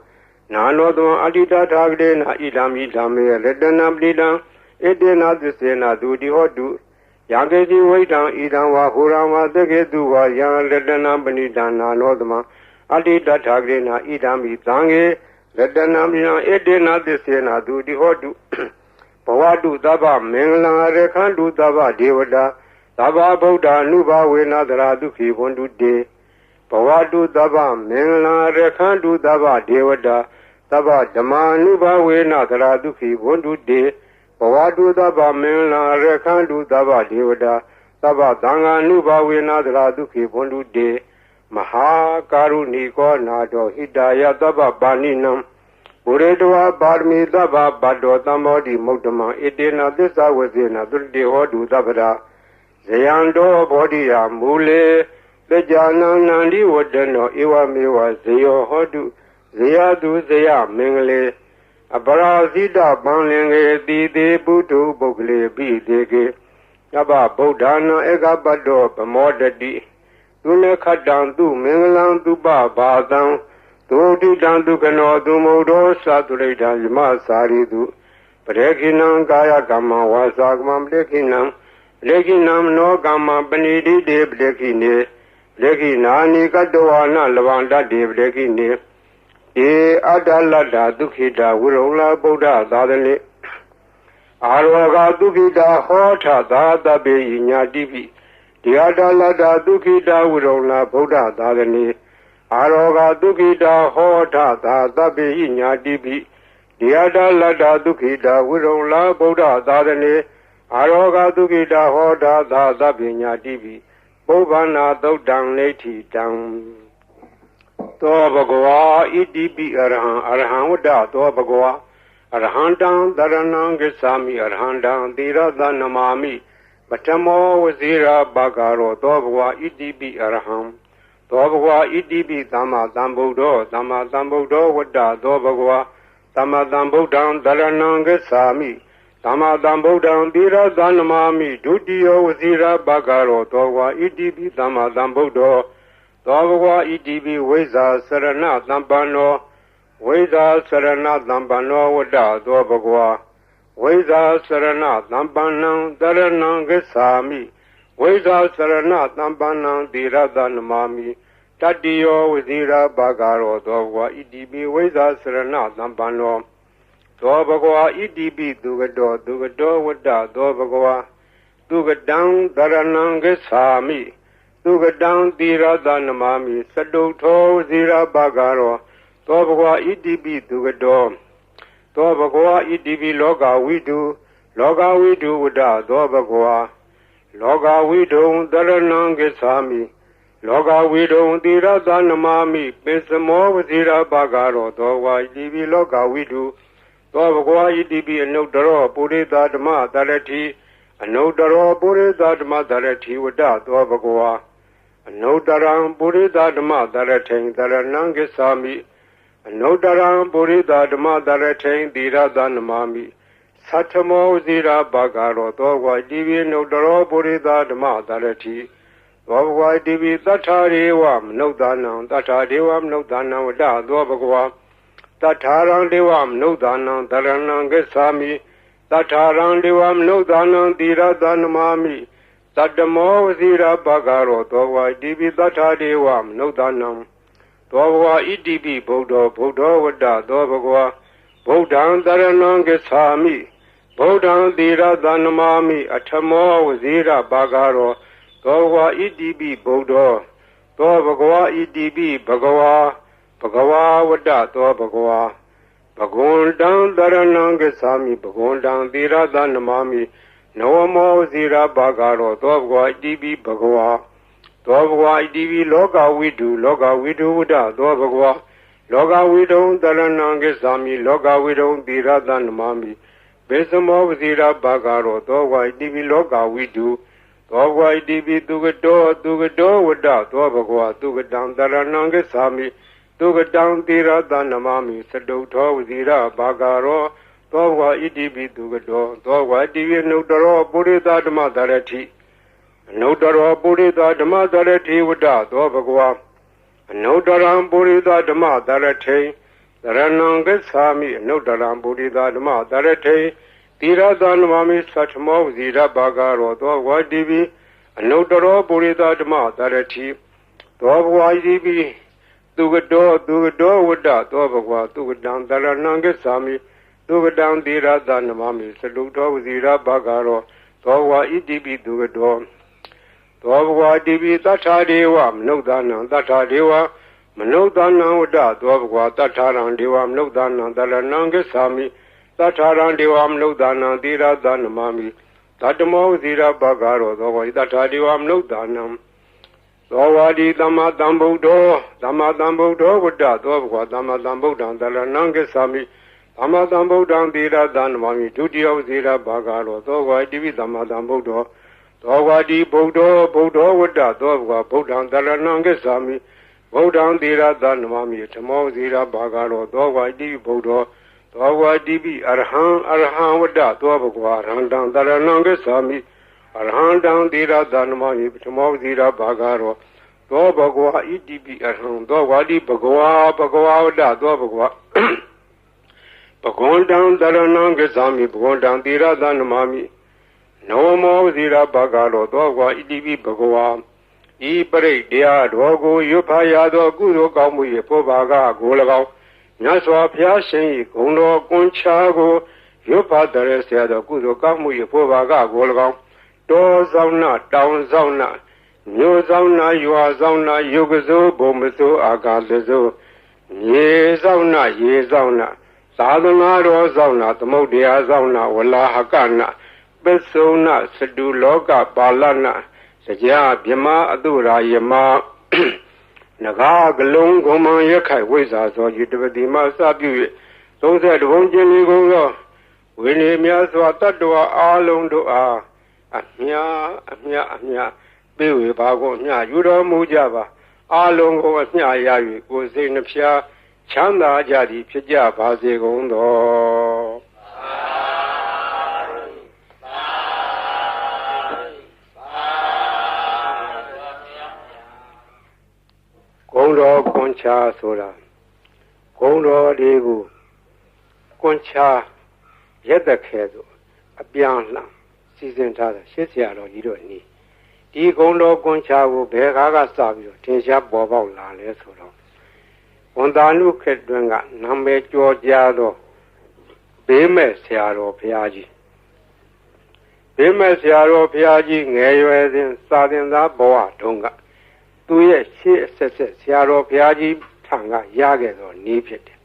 Nanodama Adita Tagadena Idami Dame Redanam Lidan Edena Desena Dudi Hotu Yangesi Waidan Idanwa Hurawa Degeduwa Yan Ledan Banida Nanodama Adita Tagadena Idami Tange Redanamina Edena Desena Dudi Hotu Pawadu Daba Mengla Rekandu Daba Devada Daba Boda Nuba Wena Daraduki Wondu De Pawadu Daba Mengla Rekandu Daba Devada Daba Dama Nuba Wena Daraduki Wondu De Pawadu Daba Mengla Rekandu Daba Devada Daba Danga Nuba Wena Daraduki Wondu De Maha Karuni Ko Nado Hidaya Daba Baninam Uredwa Barmi Daba Bado Tamodi Mokdama Edena Desa Wazina Dulde Hodu Dabra Zayando Bodia Mule Bejana Nandi Wadano Iwa Miwa Zayo Hodu Zayadu Zaya Mingle Abara Zida Banlinge Dide Butu Bogle Bidege Yaba Bodana Ega Bado Bamodadi Dune Kadandu Minglan Duba Badan Dodi Dandu Kano Dumodo Saturida Yama Saridu Prekinam Gaya Gama Wasagam Lekinam Lekinam no Gama Benidi de Blekine Lekinani Kadoana Lavanda de Blekine ဧအတ္တလတ္တဒုက္ခိတဝိရုံလာဗုဒ္ဓသာသနေအာရောဂဒုက္ခိတဟောထသာတပေယညာတိပိဒီအတ္တလတ္တဒုက္ခိတဝိရုံလာဗုဒ္ဓသာသနေအာရောဂဒုက္ခိတဟောထသာတပေယညာတိပိဒီအတ္တလတ္တဒုက္ခိတဝိရုံလာဗုဒ္ဓသာသနေအာရောဂဒုက္ခိတဟောထသာတပေညာတိပိပုဗ္ဗနာသုတ်တံနေတိတံသောဘဂဝါဣတိပိအရဟံအရဟံဝတ္တသောဘဂဝါအရဟံတံသရဏံဂစ္ဆာမိအရဟံတံသီရသနမာမိပထမောဝဇိရာဘဂရောသောဘဂဝါဣတိပိအရဟံသောဘဂဝါဣတိပိသမ္မာသမ္ဗုဒ္ဓောသမ္မာသမ္ဗုဒ္ဓောဝတ္တသောဘဂဝါသမ္မာသမ္ဗုဒ္ဓံသရဏံဂစ္ဆာမိသမ္မာသမ္ဗုဒ္ဓံသီရသနမာမိဒုတိယဝဇိရာဘဂရောသောဘဂဝါဣတိပိသမ္မာသမ္ဗုဒ္ဓောသောဘဂဝါဣတိပိဝိဇ္ဇာစရဏသမ္ပန္နောဝိဇ္ဇာစရဏသမ္ပန္နောဝတ္တသောဘဂဝါဝိဇ္ဇာစရဏသမ္ပန္နံတရဏံဂစ္ဆာမိဝိဇ္ဇာစရဏသမ္ပန္နံသီရသနမာမိတတ္တိယောဝဇိရာဘဂရောသောဘဂဝါဣတိပိဝိဇ္ဇာစရဏသမ္ပန္နောသောဘဂဝါဣတိပိသူကတောဝတ္တသောဘဂဝါသူကတံတရဏံဂစ္ဆာမိသူကတံသီရသနမာမိသတုထောဝဇိရာဘဂရောသောဘဂဝါဣတိပိသူကတောသောဘဂဝါဣတိပိလောကဝိတုဝတ္တသောဘဂဝါလောကဝိတုံတရဏံဂစ္ဆာမိလောကဝိတုံသီရသနမာမိပိစမောဝဇိရာဘဂရောသောဘဂဝါဣတိပိလောကဝိတုသောဘဂဝါဣတိပိအနုတ္တရောပုရိသဓမ္မတရတိအနုတ္တရောပုရိသဓမ္မတရတိဝတ္တသောဘဂဝါအနုတ္တရံပုရိသဓမ္မတရထိံတရဏံဂစ္ဆာမိအနုတ္တရံပုရိသဓမ္မတရထိံသီရသနမာမိသတ္ထမောဇိရာဘဂရောသောဘဂဝါတိပိအနုတ္တရောပုရိသဓမ္မတရတိသောဘဂဝါတိပိသတ္ထာရေဝမနုဿာနံသတ္ထာဒေဝမနုဿာနံဝတ္တသောဘဂဝါသတ္ထာရံဒေဝမနုဿာနံတရဏံဂစ္ဆာမိသတ္ထာရံဒေဝမနုဿာနံသီရသနမာမိသတ္တမောဝဇိရာဘဂရောသောဘဂဝါဣတိပိသတ္ထာဒေဝမနုဿာနံသောဘဂဝါဣတိပိဗုဒ္ဓောဝတ္တသောဘဂဝါဗုဒ္ဓံတရဏံဂစ္ဆာမိဗုဒ္ဓံသီရသနမာမိအထမောဝဇိရာဘဂရောသောဘဂဝါဣတိပိဗုဒ္ဓောသောဘဂဝါဣတိပိဘဂဝါဝတ္တသောဘဂဝါဘဂဝန္တံတရဏံဂစ္ဆာမိဘဂဝန္တံသီရသနမာမိနဝမောဝဇိရာဘဂရောသောဘဂဝါဣတိပိဘဂဝါသောဘဂဝါဣတိပိလောကဝိတုဝတ္တသောဘဂဝါလောကဝိတုံတရဏံဂစ္ဆာမိလောကဝိတုံသီရသနမာမိဘေသမောဝဇိရာဘဂရောသောဘဂဝါဣတိပိလောကဝိတုသောဘဂဝါဣတိပိသူကတောဝတ္တသောဘဂဝါသူကတံတရဏံဂစ္ဆာမိသူကတံသီရသနမာမိသတုထောဝဇိရာဘဂရောသောဘဂဝါဣတိပိသူကတောသောဘဂဝါဣတိပိအနုတ္တရောပုရိသဓမ္မတရတိအနုတ္တရောပုရိသဓမ္မတရတိဝတ္တသောဘဂဝါအနုတ္တရံပုရိသဓမ္မတရထိတရဏံဂစ္ဆာမိအနုတ္တရံပုရိသဓမ္မတရထိသီရသနမာမိသတ္ထမောဝဇိရဘဂရောသောဘဂဝါဣတိပိအနုတ္တရောပုရိသဓမ္မတရတိသောဘဂဝါဣတိပိသူကတောဝတ္တသောဘဂဝါသူကတံတရဏံဂစ္ဆာမိသူကတံသီရသနမာမိသလုထောဝဇိရဘဂရောသောဘဂဝါဣတိပိသူကတောသောဘဂဝါဣတိပိသတ္ထာဒေဝမနုဿာနံသတ္ထာဒေဝမနုဿာနံဝတ္တသောဘဂဝါသတ္ထာရံဒေဝမနုဿာနံတရဏံဂစ္ဆာမိသတ္ထာရံဒေဝမနုဿာနံသီရသနမာမိသတ္တမောဝဇိရဘဂရောသောဘဂဝါသတ္ထာဒေဝမနုဿာနံသောဝါဒီသမ္မာသမ္ဗုဒ္ဓောဝတ္တသောဘဂဝါသမ္မာသမ္ဗုဒ္ဓံတရဏံဂစ္ဆာမိသမ္မာသမ္ဗုဒ္ဓံသီရသနမာမိဒုတိယဝဇိရဘဂရောသောဘဂဝါဣတိပိသမ္မာသမ္ဗုဒ္ဓောသောဝါဒီဗုဒ္ဓောဝတ္တသောဘဂဝါဗုဒ္ဓံတရဏံဂစ္ဆာမိဗုဒ္ဓံသီရသနမာမိဓမ္မောဝဇိရဘဂရောသောဘဂဝါဣတိပိဗုဒ္ဓောသောဘဂဝါဣတိပိအရဟံဝတ္တသောဘဂဝါအရဟံတံတရဏံဂစ္ဆာမိအရဟံတံသီရသနမာမိဓမ္မောဝဇိရဘဂရောသောဘဂဝါဣတိပိအရဟံသောဝါဒီဘဂဝါဝတ္တသောဘဂဝါဘဂဝန္တံတရဏံဂစ္ဆာမိဘဂဝန္တံသီရသနမာမိနဝမောဝဇိရဘဂရောသောဘဂဝါဣတိပိဘဂဝါဤပရိတ်တရားတော်ကိုရွတ်ဖာရသောကုသိုလ်ကောင်းမှု၏ဖောဘာကကို၎င်း မြတ်စွာဘုရားရှင်၏ဂုဏ်တော်ကွန်ချာကိုရွတ်ဖတ်တဲ့ဆရာတော်ကုသိုလ်ကောင်းမှု၏ဖို့ပါကကို၎င်းတောဆောင်နာတောင်ဆောင်နာမြို့ဆောင်နာရွာဆောင်နာယုတ်ကစိုးဘုံမစိုးအာကာလစိုးရေဆောင်နာရေဆောင်နာသာသနာတော်ဆောင်နာသမုဒ္ဒရာဆောင်နာဝလာဟကနာပစ္စုနာစတုလောကပါဠနာစကြာမြမအတုရာယမနဂါကလုံးဂုံမံရခိုင်ဝိဇာသောယတပတိမစပြု၍30ဘုံကျင်လေးကုန်သောဝိနည်းများစွာတတ္တဝါအားလုံးတို့အားအမြပေးဝေပါကုန်အမြယူတော်မူကြပါအားလုံးကိုအမြရ၍ကိုယ်စိတ်နှဖျားချမ်းသာကြသည်ဖြစ်ကြပါစေကုန်သောဂုံတော်ကွန်ချာဆိုတာဂုံတော်တွေကိုကွန်ချာရက်သက်ခဲဆိုအပြန်လှန်စီစဉ်ထားတဲ့ရှစ်ဆရာတော်ကြီးတို့နီးဒီဂုံတော်ကွန်ချာကိုဘယ်ကားကစပြီးတော့ထင်ရှားပေါ်ပေါက်လာလဲဆိုတော့ဝန်တာနုခေတ်တွင်ကနာမည်ကျော်ကြားသောဘေးမဲ့ဆရာတော်ဘုရားကြီးဘေးမဲ့ဆရာတော်ဘုရားကြီးငယ်ရွယ်စဉ်စာသင်သားဘဝတုန်းကသူရဲ့ရှေ့အဆက်ဆက်ဆရာတော်ဘုရားကြီးထံကရခဲ့သောနည်းဖြစ်တယ်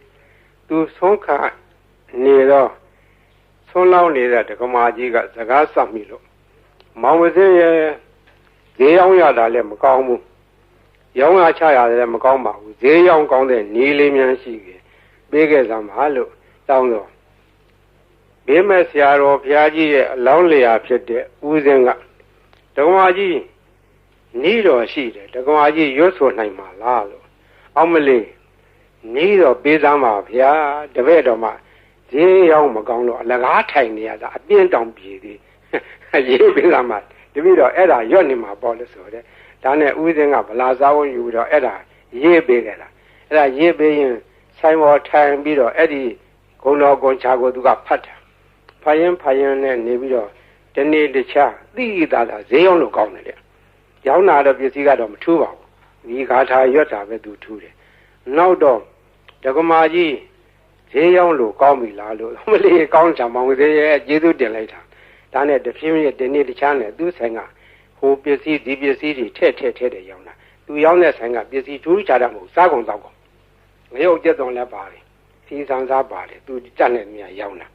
သူဆုံးခါနေတော့ဆုံးလောက်နေတဲ့ဒကမာကြီးကစကားဆက်မိလို့မောင်ဝစင်းရဲ့ဈေးရောက်ရတာလည်းမကောင်းဘူးရောင်းရချရတယ်လည်းမကောင်းပါဘူးဈေးရောက်ကောင်းတဲ့နီးလေးများရှိခဲ့ပေးခဲ့စမ်းပါလို့တောင်းတော့ဘေးမဲ့ဆရာတော်ဘုရားကြီးရဲ့အလောင်းလျာဖြစ်တဲ့ဦးစင်းကဒကမာကြီးနီးတော်ရှိတယ်ဒကမာကြီးရွတ်ဆိုနိုင်မှာလားလို့အောက်မလေးနီးတော်ပေးစမ်းပါဗျာတပည့်တော်မှဈေးရောက်မကောင်းတော့အလကားထိုင်နေရတာအပြင်းတောင်ပြေသေးရေးပေးစမ်းပါတပည့်တော်အဲ့ဒါရွတ်နေမှာပေါ့လို့ဆိုတဲ့ဒါနဲ့ဦးစင်းကဗလာစားဝန်ယူပြီးတော့အဲ့ဒါရေးပေးခဲ့တာအဲ့ဒါရေးပေးရင်ဆိုင်ပေါ်ထိုင်ပြီးတော့အဲ့ဒီဂုံတော်ကွန်ချာကိုသူကဖတ်တာဖတ်ရင်နဲ့နေပြီးတော့ဒီနေ့တခြားသိတာဈေးရောက်လို့ကောင်းတယ်လေရောင်းတာတော့ပစ္စည်းကတော့မထူးပါဘူးဒီဂါထာရွတ်တာပဲသူထူးတယ်နောက်တော့ဒကမာကြီးဈေးရောက်လို့ကောင်းပြီလားလို့မလေးကောင်းချာမောင်ဈေးရဲ့ကျေးဇူးတင်လိုက်တာဒါနဲ့တဖြည်းဖြည်းဒီနေ့တခြားနဲ့သူဆိုင်ကဟိုပစ္စည်းဒီပစ္စည်းတွေထည့်တယ်ရောင်းတာသူရောင်းတဲ့ဆိုင်ကပစ္စည်းထူးခြားတာမဟုတ်စားကုန်တော့ကုန်ငရုတ်ကျက်သွန်လည်းပါတယ်စီဆန်စားပါတယ်သူတက်နေမြရောင်းတာ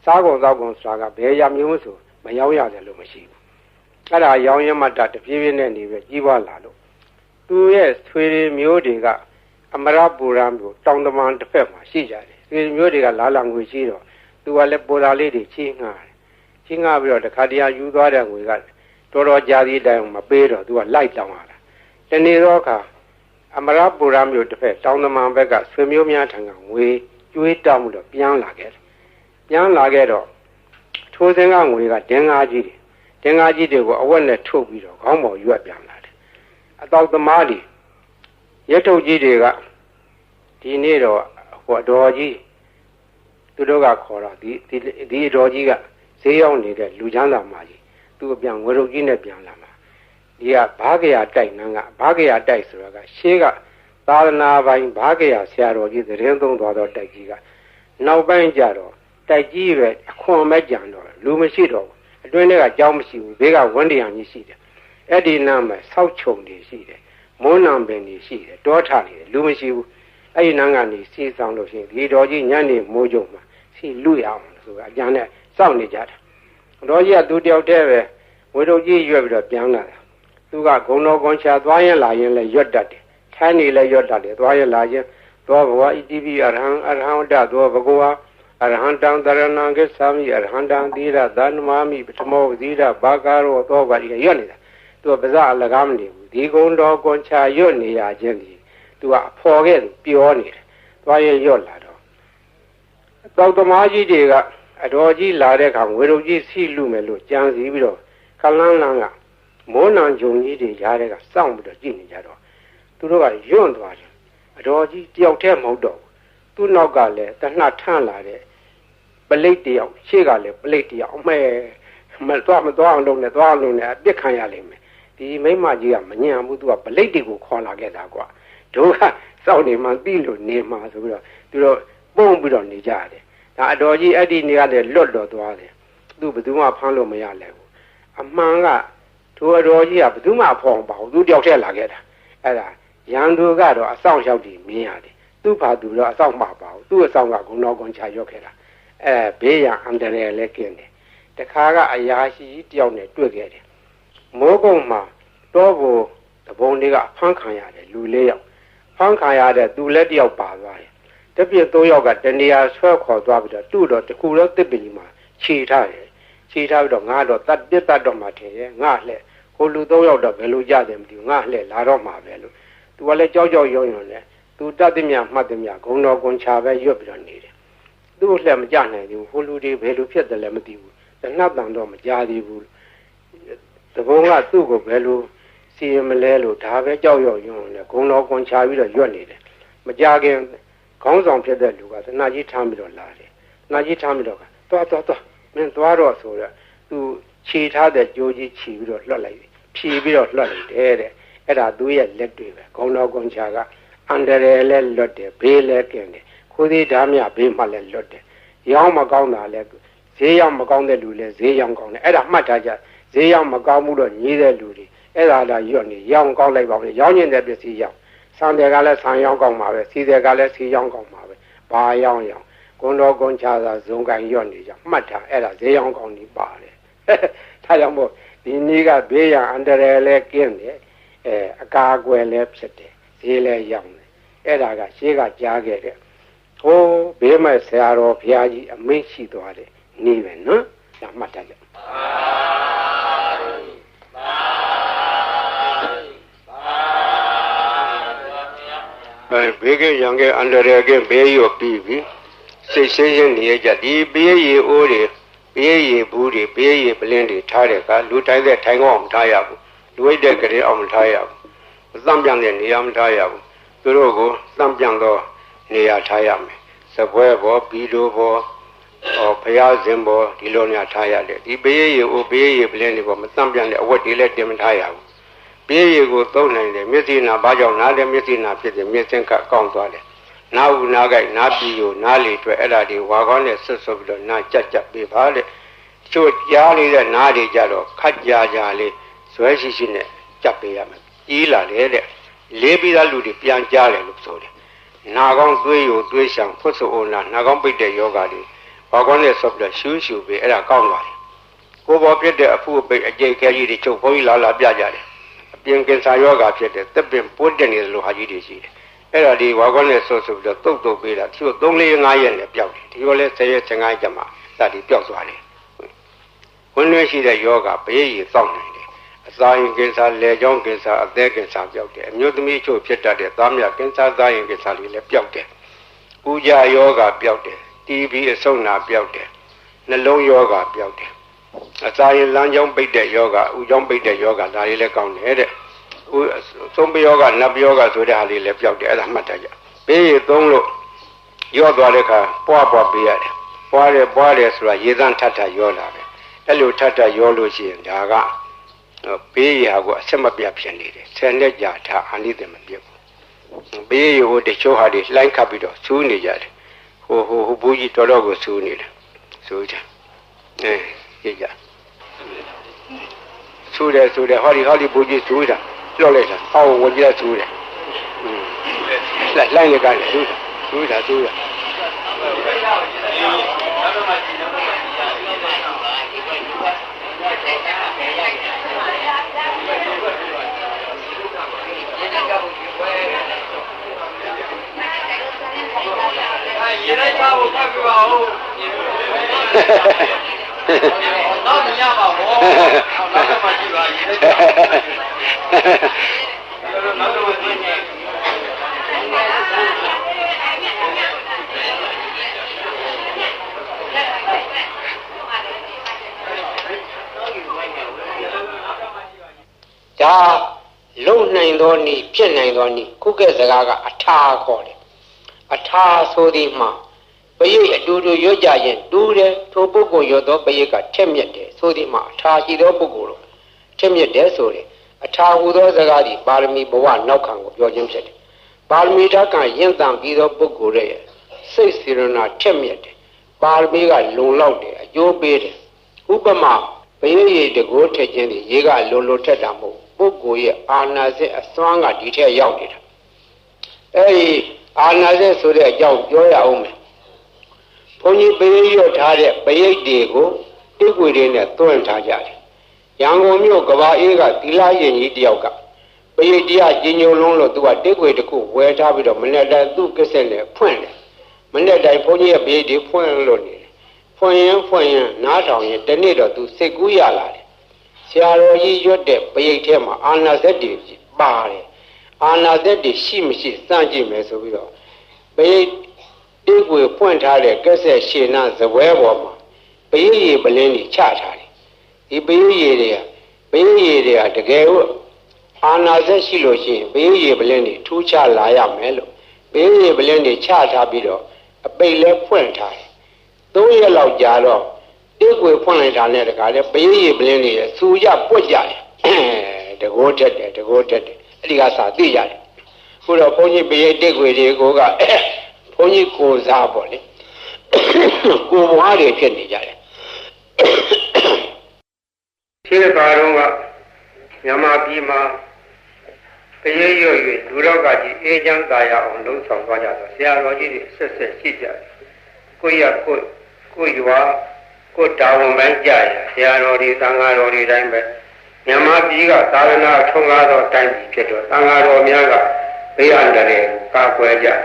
စားကုန်တော့ကုန်ဆိုတာကဘယ်ရမျိုးဆိုမရောင်းရတယ်လို့မရှိဘူးအဲ့ဒါရောင်းရမှတဖြည်းဖြည်းနဲ့နေပြီးကြီးပွားလာလို့သူရဲ့ဆွေတွေမျိုးတွေကအမရပူရံမျိုးတောင်တမန်တစ်ဖက်မှာရှိကြတယ်ဆွေမျိုးတွေကလာလာငွေရှိတော့သူကလည်းပေါ်လာလေးတွေချင်းငှားတယ်ချင်းငှားပြီးတော့တခါတည်းယူသွားတဲ့ငွေကတော်တော်ကြာသေးတိုင်မပေးတော့သူကလိုက်တောင်းလာတာတနေ့တော့အခါအမရပူရံမျိုးတစ်ဖက်တောင်တမန်ဘက်ကဆွေမျိုးများထံကငွေကျွေးတောင်းမှုတော့ပြန်လာခဲ့တော့ထိုးစင်းကငွေကတင်းကားကြီးတွေကိုအဝက်နဲ့ထုတ်ပြီးတော့ခေါင်းပေါ်ရွက်ပြန်လာတယ်အတောက်သမားတွေရက်ထုတ်ကြီးတွေကဒီနေ့တော့ဟိုအတော်ကြီးသူတို့ကခေါ်တော့ဒီအတော်ကြီးကဈေးရောက်နေတဲ့လူချမ်းသာမကြီးသူအပြန်ငွေထုတ်ကြီးနဲ့ပြန်လာမှာဒီကဘာကရာတိုက်နန်းကဘာကရာတိုက်ဆိုတာကရှေးကသာသနာပိုင်းဘာကရာဆရာတော်ကြီးသတင်းသုံးသွားတော့တိုက်ကြီးကနောက်ပိုင်းကျတော့တိုက်ကြီးပဲအခွန်မဲ့ကြံတော့လူမရှိတော့ဘူးအတွင်းထဲကကြောင်းမရှိဘူးဘေးကဝန်းတရံကြီးရှိတယ်အဲ့ဒီနားမှာဆောက်ချုံတွေရှိတယ်မုန်းနံပင်တွေရှိတယ်တောထနေတယ်လူမရှိဘူးအဲ့ဒီနားကနေစီဆောင်လို့ရှိရင်ဒီတော်ကြီးညနေမိုးကြုံမှာစီလူရအောင်ဆိုအကြံနဲ့စောင့်နေကြတာတော်ကြီးကသူတယောက်တည်းပဲဝေတို့ကြီးရွက်ပြီးတော့ပြန်လာတာသူကဂုံတော်ကွန်ချာသွားရင်လာရင်လည်းရွတ်တတ်တယ်ထိုင်းနေလည်းရွတ်တတ်တယ်သွားရင်လာရင်သောဘဝဣတိပိအရဟံတသောဘဂဝါအရဟံတံတရဏံကိသာမိအရဟံတံသီရသနမာမိပထမောသီရဘာကာရောသောပါတိရွတ်နေတာသူကပါဇအလကားမနေဘူးဒီဂုံတော်ကွန်ချာရွတ်နေရခြင်းဒီသူကအဖော်ခဲ့ပြောနေတယ်သွားရင်ရွတ်လာတော့တောက်သမားကြီးတွေကအတော်ကြီးလာတဲ့အခါငွေတို့ကြီးစီလူမယ်လို့ကြံစီပြီးတော့ခလန်းလန်းကမိုးနံဂျုံကြီးတွေရားတဲ့ကစောင့်ပြီးတော့ကြည့်နေကြတော့သူတို့ကယွန့်သွားတယ်အတော်ကြီးတယောက်တည်းမဟုတ်တော့သူ့နောက်ကလည်းတနှထန့်လာတဲ့ပလိတ်တယောက်ရှေ့ကလည်းပလိတ်တယောက်အမဲမသွားအောင်လုပ်နေသွားအောင်လုပ်နေအပြစ်ခံရလိမ့်မယ်ဒီမိမကြီးကမညံဘူးသူကပလိတ်တွေကိုခေါ်လာခဲ့တာကွာ တို့ကစောင့်နေမှသိလို့နေမှာဆိုပြီးတော့သူတို့ပုံပြီးတော့နေကြတယ်ဒါအတော်ကြီးအဲ့ဒီနေရာနဲ့လွတ်တော်သွားတယ်သူဘယ်သူမှဖမ်းလို့မရလဲဘူးအမှန်ကတို့အတော်ကြီးကဘယ်သူမှဖော်ပါဘူးသူတယောက်တည်းလာခဲ့တာအဲ့ဒါရန်သူကတော့အဆောင်ရောက်ပြီးမြင်ရတယ်သူ့ဘာသူတော့အဆောင်မှာပါဘူးသူ့အဆောင်ကဂုဏတော်ကွန်ချရောက်ခဲ့တာဘေးရန်အန္တရာယ်လည်းကင်းတယ်တခါကအရာရှိတယောက်နဲ့တွေ့ခဲ့တယ်မိုးကုံမှာတော့ဘုံတဘုံတွေကဖမ်းခံရတယ်လူ၄ယောက်ဖမ်းခံရတဲ့သူလည်းတယောက်ပါသွားတယ်တပြည့်၃ယောက်ကတနေရာဆွဲခေါ်သွားပြီးတော့သူ့တော့တခုတော့တစ်ပလီမှာခြေထားတယ်ခြေထားပြီးတော့ငါတော့တတ်တော့မှထင်ရဲ့ငါလှဲ့ဟိုလူ၃ယောက်တော့ဘယ်လိုကြတယ်မသိဘူးငါလှဲ့လာတော့မှာပဲလို့သူကလည်းကြောက်ရုံနဲ့သူတတ်သည်မြမှတ်သည်မြဂုံတော်ကွန်ချပဲရွတ်ပြီးတော့နေတယ်သူ့လှဲ့မကြနိုင်ဘူးဟိုလူတွေဘယ်လိုဖြစ်တယ်လဲမသိဘူးတနတ်တန်တော့မကြသေးဘူးတဘုံကသူ့ကိုဘယ်လိုစီရင်မလဲလို့ဒါပဲကြောက်ရွံ့နဲ့ဂုံတော်ကွန်ချပြီးတော့ရွတ်နေတယ်မကြခင်ခေါင်းဆောင်ဖြစ်တဲ့လူကသနာကြီးထမ်းပြီးတော့လာတယ်သနာကြီးထမ်းပြီးတော့သွားမင်းသွားတော့ဆိုတော့သူခြေထားတဲ့ကြိုးကြီးခြီးပြီးတော့လွှတ်လိုက်ဖြီးပြီးတော့လွှတ်လိုက်တယ်တဲ့အဲ့ဒါသူရဲ့လက်တွေပဲဂုံတော်ကွန်ချကအန္တရာယ်လည်းလွတ်တယ်ဘေးလည်းကင်းတယ်ခိုးသေးဓာမြဘေးမှလည်းလွတ်တယ်ရောင်းမကောင်းတာလည်းဈေးရောက်မကောင်းတဲ့လူလည်းဈေးရောက်ကောင်းတယ်အဲ့ဒါမှတ်ထားကြဈေးရောက်မကောင်းမှုတော့ညီးတဲ့လူတွေအဲ့ဒါလာရွတ်နေရောင်းကောင်းလိုက်ပါဦးရောင်းကျင်တဲ့ပစ္စည်းရောင်းဆန်တယ်ကလည်းဆန်ရောင်းကောင်းပါပဲစီတယ်ကလည်းစီရောင်းကောင်းပါပဲဘာရောင်းဂုံတော်ကွန်ချသာဇုံကန်ရွတ်နေကြမှတ်ထားအဲ့ဒါဈေးရောင်းကောင်းနေပါတယ်ထားကြောင့်မို့ဒီနေ့ကဘေးရန်အန္တရာယ်လည်းကင်းတယ်အကာအကွယ်လည်းဖြစ်တယ်ဈေးလည်းရောင်းတယ်အဲ့ဒါကရှေးကကြားခဲ့တဲ့ဟိုးဘေးမဲ့ဆရာတော်ဘုရားကြီးအမိန့်ရှိသွားတယ်နေပဲနော်ဒါမှတ်ထားကြဘေးကရံကအန္တရာယ်ကဘေးရောပြီးပြီစိတ်ဆင်းရဲနေကြဒီဘေးရီအိုးတွေဘေးရီဘူးတွေဘေးရီပလင်းတွေထားတဲ့ကလူတိုင်းတဲ့ထိုင်ကောင်းမထားရဘူးလူဝိတ်တဲ့ကလေးအောင်မထားရဘူးအသံပြန်တဲ့နေရာမထားရဘူးသူတို့ကိုသံပြန်တော့နေရာထားရမယ်စပွဲဘောဘီလိုဘောဘုရားရှင်ဘောဒီလိုများထားရတယ်ဒီဘေးရီအိုးဘေးရီပလင်းတွေဘောမသံပြန်တဲ့အဝတ်တွေလည်းတင်မထားရဘူးဘေးရီကိုသုံးနိုင်တယ်မျက်စိနာဘာကြောင့်နားတယ်မျက်စိနာဖြစ်တယ်မျက်စင်းကကောင်းသွားတယ်နားဦးနားကြိုက်နားပြီးကိုနားလေတွေ့အဲ့ဒါဒီဝါကောင်းနဲ့ဆွတ်ဆွတ်ပြီးတော့နားကြက်ပေးပါတဲ့ချို့ကြားနေတဲ့နားတွေကြတော့ခက်ကြလေးဇွဲရှိနဲ့ကြက်ပေးရမယ်ကြီးလာတယ်တဲ့လေးပြီးသားလူတွေပြန်ကြားတယ်လို့ဆိုတယ်နာကောင်းသွေးကိုသွေးရှောင်ဖွတ်ဆိုအိုနာနာကောင်းပိတ်တဲ့ယောဂါတွေဝါကောင်းနဲ့ဆွတ်ပြီးတော့ရှူပေးအဲ့ဒါကောင်းသွားတယ်ကိုယ်ပေါ်ပြတဲ့အဖူအပိတ်အကျိတ်ခဲကြီးတွေချုပ်ဘုန်းကြီးလာပြကြတယ်အပြင်ကင်ဆာယောဂါဖြစ်တဲ့သက်ပင်ပိုးတက်နေတဲ့လူဟာကြီးတွေရှိတယ်အဲ့ဒါဒီဝါကောနဲ့ဆွပြီးတော့တုတ်ပေးတာသူတို့3-4-5ရက်နဲ့ပျောက်တယ်ဒီလိုလဲ10ရက်15ရက်ကျမှစသည်ပျောက်သွားတယ်ဝင်လွှဲရှိတဲ့ယောဂဘေးရီစောင့်နိုင်တယ်အစာရင်ကင်ဆာလေကြောင်းကင်ဆာအသက်ကင်ဆာပျောက်တယ်အမျိုးသမီးချို့ဖြစ်တတ်တဲ့သားမြကင်ဆာသားရင်ကင်ဆာလေးလည်းပျောက်တယ်ဥကြယောဂပျောက်တယ် TB အဆုတ်နာပျောက်တယ်နှလုံးယောဂပျောက်တယ်အစာရင်လမ်းကြောင်းပိတ်တဲ့ယောဂဥကြောင်းပိတ်တဲ့ယောဂဒါလေးလည်းကောင်းတယ်တဲ့သုံးပယောဂနတ်ပယောဂဆိုတဲ့ဟာလေးလည်းပျောက်တယ်အဲ့ဒါမှတ်ထားကြဘေးရီသုံးလို့ရော့သွားတဲ့အခါပွားပေးရတယ်ပွားတယ်ဆိုတာရေသန့်ထပ်ရောလာပဲအဲ့လိုထပ်ရောလို့ရှိရင်ဒါကဘေးရီဟာကိုအဆက်မပြတ်ဖြစ်နေတယ်10နှစ်ကြာထားအာနိသင်မပြတ်ဘူးဘေးရီဟိုတချို့ဟာတွေလှိုင်းခတ်ပြီးတော့ဆူးနေကြတယ်ဟိုဘူးကြီးတော်ကိုဆူးနေတယ်ဆူးကြကြည့်ကြဆူးတယ်ဟောဒီဘူးကြီးဆူးတာပြောလိုက်တာဟောဝင်ကြဆူးတယ်လိုက်နေကြတယ်ဆူးတာ ရေလိုက်ပါဘူးဖတ်ပြပါဦးတော့မရပါဘူးနောက်မှကြည့်ပါရေလိုက်ပါနောက်တော့သိနေဒါလုံနိုင်သောနည်းဖြစ်နိုင်သောနည်းခုကဲ့စကားကအထာခေါ်တယ်အထာဆိုဒီမှာပရိတ်အတူတူရွတ်ကြရင်တူးတယ်ထိုပုဂ္ဂိုလ်ရွတ်သောပရိတ်ကထက်မြက်တယ်ဆိုဒီမှာအထာရှိသောပုဂ္ဂိုလ်တို့ထက်မြက်တယ်ဆိုတယ်အထာဟူသောစကားဒီပါရမီဘဝနောက်ခံကိုပြောခြင်းဖြစ်တယ် ပါရမီဓာတ်ကရင့်တန်ပြီးသောပုဂ္ဂိုလ်ရဲ့စိတ်စေရနာထက်မြက်တယ်ပါရမီကလုံလောက်တယ်အကျိုးပေးတယ်ဥပမာဘယရေတကိုးထက်ခြင်းတွေရေကလုံထက်တာမဟုတ်ပုဂ္ဂိုလ်ရဲ့အာနာစိတ်အစွမ်းကဒီထက်ရောက်နေတာအဲဒီအာနာစိတ်ဆိုတဲ့အကြောင်းပြောရအောင်မယ်ဘုန်းကြီးဘယရွတ်ထားတဲ့ဘယိတ်တွေကိုတိကွေတွေနဲ့သွင်းထားကြတယ်ရန်ကုန်မြို့ကဘာအေးကသီလရင်ကြီးတယောက်ကဘယိတ်တရားကြီးညိုလုံးလို့သူကတိကွေတစ်ခုဝယ်ထားပြီးတော့မနေ့တိုင်းသူ့ကိစ္စနဲ့ဖွင့်တယ်မနေ့တိုင်းဘုန်းကြီးရဲ့ဘယိတ်တွေဖွင့်လို့နေတယ်ဖွင့်ရင်နားထောင်ရင်တနေ့တော့သူစိတ်ကူးရလာတယ်ဆရာတော်ကြီးရွတ်တဲ့ဘယိတ်ထဲမှာအာနာစက်တွေပါတယ်အာနာစက်တွေရှိမရှိစမ်းကြည့်မယ်ဆိုပြီးတော့ဘယိတ်တိကွေဖွင့်ထားတဲ့ကက်ဆက်ရှင်းနာဇပွဲပေါ်မှာဘယိတ်ရေပလင်းကြီးချထားတယ်ဒီဘယိတ်ရေတွေကတကယ်လို့အာနာစက်ရှိလို့ရှိရင်ဘယိတ်ရေပလင်းကြီးထူးခြားလာရမယ်လို့ဘယိတ်ရေပလင်းကြီးချထားပြီးတော့အပိတ်လဲဖွင့်ထားတယ်3ရက်လောက်ကြာတော့တိကွေဖွင့်လိုက်တာနဲ့တခါလဲဘယိတ်ရေပလင်းကြီးစူရပွက်ကြတယ်တကိုးတက်တယ်အဲ့ဒီကစာသိရတယ်ခုတော့ဘုန်းကြီးဘယိတ်တိကွေတွေကိုကဘုန်းကြီးကိုစားပေါ့လေကိုဘွားတွေဖြစ်နေကြတယ်ရှင်းပါတော့ကမြန်မာပြည်မှာဘယိတ်ရွတ်၍လူတော်ကကြီးအေးချမ်းသာရအောင်လှုံ့ဆော်သွားကြတော့ဆရာတော်ကြီးတွေဆက်ရှိကြတယ်ကိုရွာကိုတာဝန်ပိုင်းကြရဆရာတော်တွေသံဃာတော်တွေတိုင်းပဲမြန်မာပြည်ကသာသနာထွန်းကားသောတိုင်းပြည်ဖြစ်တော့သံဃာတော်များကဘေးအန္တရာယ်ကာကွယ်ကြတယ်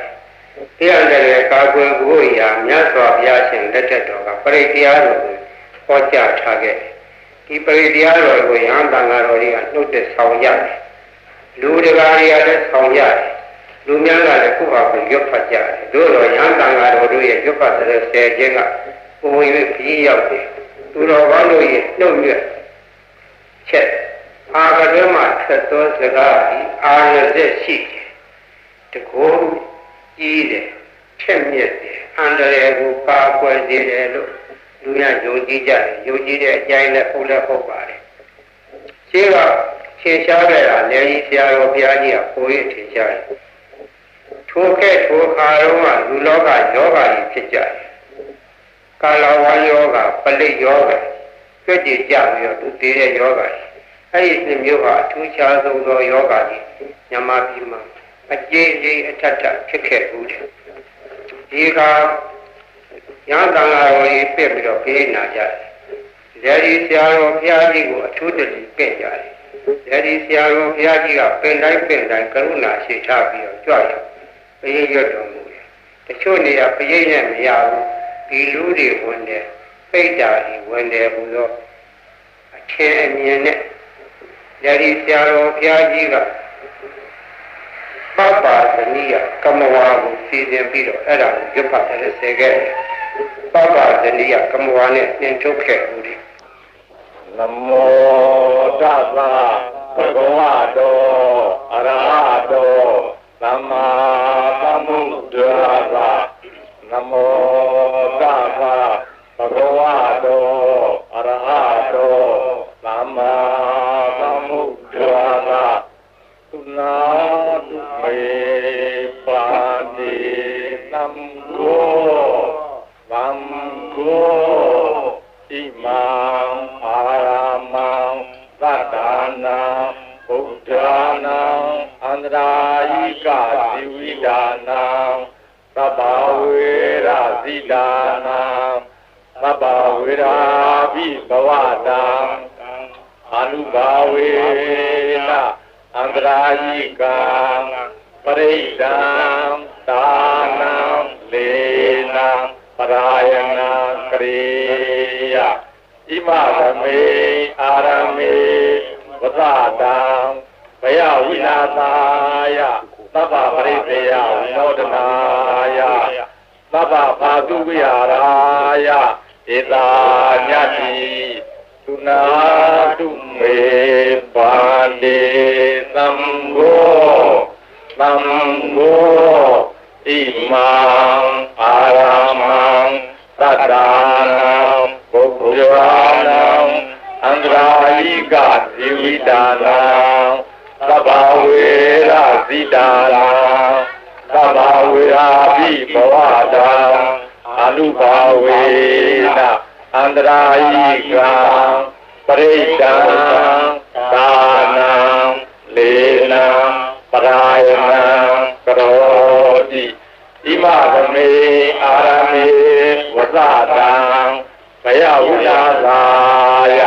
ဘေးအန္တရာယ်ကာကွယ်ဖို့ရာမြတ်စွာဘုရားရှင်လက်ထက်တော်ကပရိတရားတော်ကိုဟောကြားထားခဲ့တယ်ဒီပရိတရားတော်ကိုယဟန်သံဃာတော်တွေကနှုတ်သက်ဆောင်ရတယ်လူတကာတွေကလည်းဆောင်ရတယ်လူများကလည်းခုဟာကိုရွတ်ဖတ်ကြတယ်တို့တော့ယဟန်သံဃာတော်တို့ရဲ့ရွတ်ဖတ်တဲ့ဆယ်ခြင်းကပုံ၍ခရီးရောက်တယ်သူတော်ဘာလို့ရဲ့နှုတ်ရွတ်ချက်အာကတွင်မှဆက်သောစကားဒီအာရဇက်ရှိတယ်တကောကြီးတယ်ချက်မြက်တယ်အန္တရာယ်ကိုပါကွယ်စေတယ်လို့လူရယုံကြည်ကြတယ်ယုံကြည်တဲ့အကြိုင်းနဲ့ဟုတ်ပါတယ်ရှင်းကရှင်းရှားခဲ့တာလည်းကြီးဆရာတော်ဘုရားကြီးကပိုရထင်ရှားတယ်ထိုခါတော့ကလူလောကယောဂါကြီးဖြစ်ကြတယ်ကာလဝါယောဂါပလိတ်ယောဂါကြွကြည်ကြပြီးတော့သူတည်တဲ့ယောဂါအဲ့ဒီမျိုးဟာအထူးခြားဆုံးသောယောဂါကြီးမြန်မာပြည်မှာအကျဉ်းချင်းအထက်ထဖြစ်ခဲ့ဘူးတယ်ဒီကရဟန်းသံဃာတော်ကြီးပြည့်ပြီးတော့ပြေးနာကြတယ်။ဒီဆရာတော်ဘုရားကြီးကိုအထူးတည်းပြည့်ကြတယ်။ဒီဆရာတော်ဘုရားကြီးကပင်တိုင်းကရုဏာရှိထားပြီးတော့ကြွရပရိရွတ်တော်မူတယ်။တချို့နေရာပရိနဲ့မရဘူး။ဒီလူတွေဝင်တယ်ပိတ်တာတွေဝင်တယ်ဘုသောအထင်အမြင်နဲ့ဒီဆရာတော်ဘုရားကြီးကပပသနိယကမဝါကိုစီစဉ်ပြီးတော့အဲ့ဒါကိုရွတ်ဖတ်တယ်ဆဲခဲ့တယ်ပပသနိယကမဝါနဲ့သင်ထုတ်ခဲ့ဦးတယ်နမောတသဗ္ဗဝတောအရဟတောသမ္မာသမ္ဗုဒ္ဓါသနမောတသဗ္ဗဝတောအရဟတောသမ္မာသမ္ဗုဒ္ဓါသသုနာတုမေပါတိသံဃောဣမံအာရမံသတ္တနာဗုဒ္ဓနာအန္တရာယိကဇီဝိဒါနာသဗ္ဗဝေရဇိဒါနာသဗ္ဗဝေရာဘိဘဝတံအနုဘာဝေနအန္တရာယိကံပရိဒံဒါနံလေနံပရာယနာကရိယဣမရမေအာရမေဝသတံဘယဝိနာသာယသဗ္ဗပရိသေယဝိနောဒနာယသဗ္ဗဘာတုဝိဟာရာယဧတာညတိသုနာတုမေပါတိသံဃောဣမံအာရမံသတ္တနာဗုဒ္ဓနာအန္တရာယိကဇီဝိတာနာသ သဗ္ဗဝေရဇိတာရံသဗ္ဗဝေရာပိဘဝတံအနုဘာဝေနအန္တရာယိကံပရိဒံဒါနံလေနံပရာယနံကရောတိဣမသမေအာရမေဝဇတံဘယဝိလာသာယ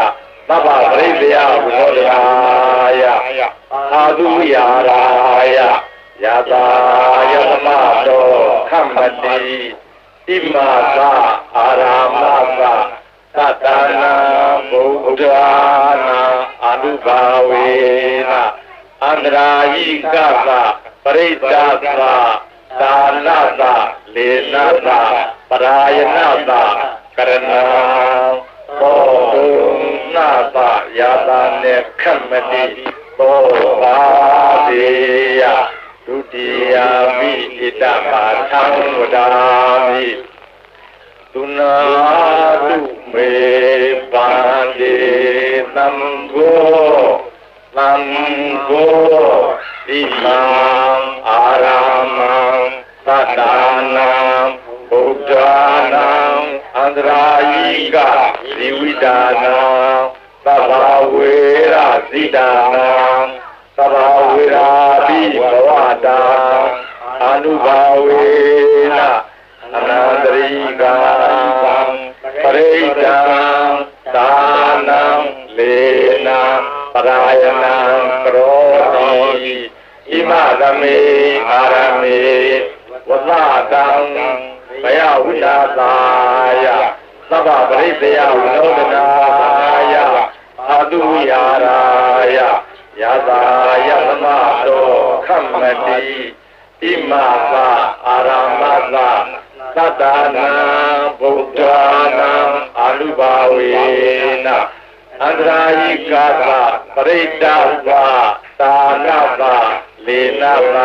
သဗ္ဗပရိသေယဝိနောဒရာယအာသုယာရာယယတာယသမတောခမ္မတိဣမသအာရမသသတ္တနာဘုဒ္ဓနာအနုဘာဝေနအန္တရာယိကသပရိဒ္ဒသဒါနသလေနသပရာယနသကရဏံဘောဓုနာသယာတာနေခမ္မတိဘောဘာဒေယဒုတိယမိဣတမာသံဝဒာမိသုနာတုမေပန္တိသံဃောသံဃောဣမံအာရမံသတ္တနာဘုဒ္ဓနာအန္တရာယိကဇီဝိတာနာသဗ္ဗဝေရဇိတာနာသဗ္ဗဝေရာပိဘဝတံအနုဘာဝေနအနန္တရိကံပရိဒံဒါနံလေနံပရာယနံကရောတိဣမသမေအာရမေဝဇတံဘယဝိလာသာယသဗ္ဗပရိသေယဝိနောဒနာယအာတုယာရာယယတာယသမတောခမ္မတိဣမသအာရမသသတ္တနာဗုဒ္ဓနာအနုဘာဝေနအန္တရာယိကသပရိဒ္ဒသသာနသလေနသ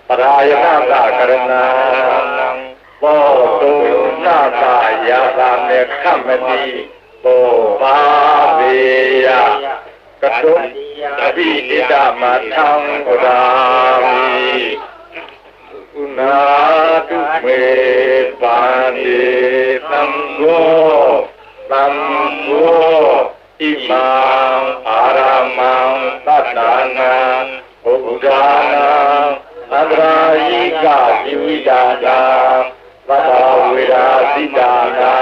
ပရာယနသကရဏံဘောဓုနာသယာတာမေခမ္မတိဘောဘာဝေယကတုအဘိဣဒမထံဝဒာမိဥနာတုမေပန္တိသံဃောသံဃောဣမံအာရမံသတ္တနာဘုဒ္ဓနာအန္တရာယိကဇီဝိတာနာသဗ္ဗဝေရာဇိတာနာ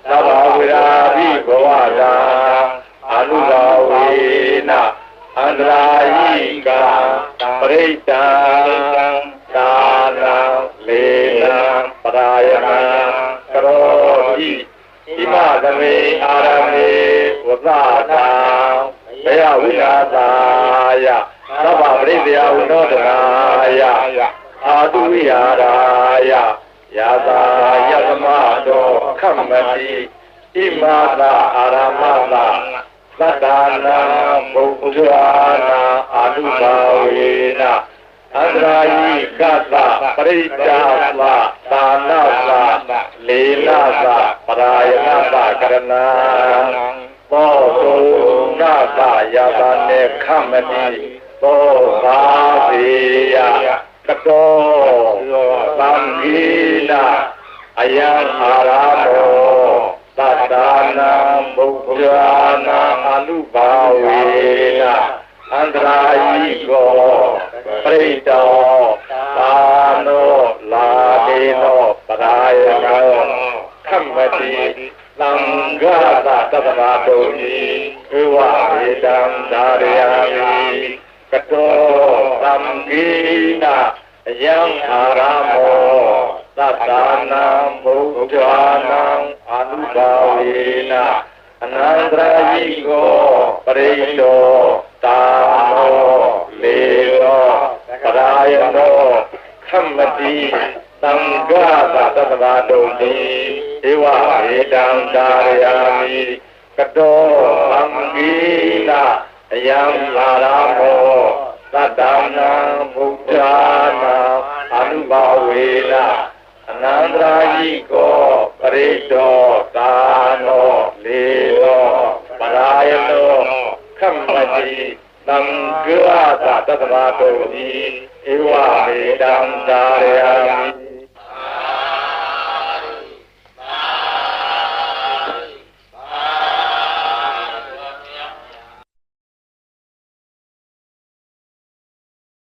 သဗ္ဗဝေရာပိဘဝတံအနုဘာဝေနအန္တရာယိကံပရိဒံဒါနံလေနံပရာယနံကရောတိဣမသမေအာရမေဝဇတံဘယဝိလာသာယသဗ္ဗပရိသေယဝိနောဒနာယအာတုယာရာယယတာယသမတောခမ္မတိဣမသအာရမသသတ္တနာဘုဒ္ဓနာအနုဘာဝေနအန္တရာယိကသပရိဒ္ဒသသာနသလေနသပရာယနသကရဏံဘောဓုနာသယာတာနေခမ္မတိဘောဘာဝေယကတောသံဃိနာအယံအာရမောသတ္တနာဘုဒ္ဓနာအနုဘာဝေနအန္တရာယိကောပရိတောသာနောလာဒေနောပရာယနောခမ္မတိသံဃာသတ္တဗတုံတိဧဝေတံဒါရယာမိကတောသံဃိနာယံအာရမောသတ္တနာဘုဒ္ဓနာအနုဘာဝေနအနန္တရာယိကောပရိတောသာနောလေနောပရာယနောခမ္မတိသံဃာသတ္တဗတုံတိဧဝေတံဒါရယာမိကတောသံဃိနာယံအာရမောသတ္တနာဘုဒ္ဓနာအနုဘာဝေနအနန္တရာယိကောပရိတောသာနောလေနောပရာယနောခမ္မတိသ သံဃာတတ္တဝါတို့သည်ဧဝမေတံဒါရယံ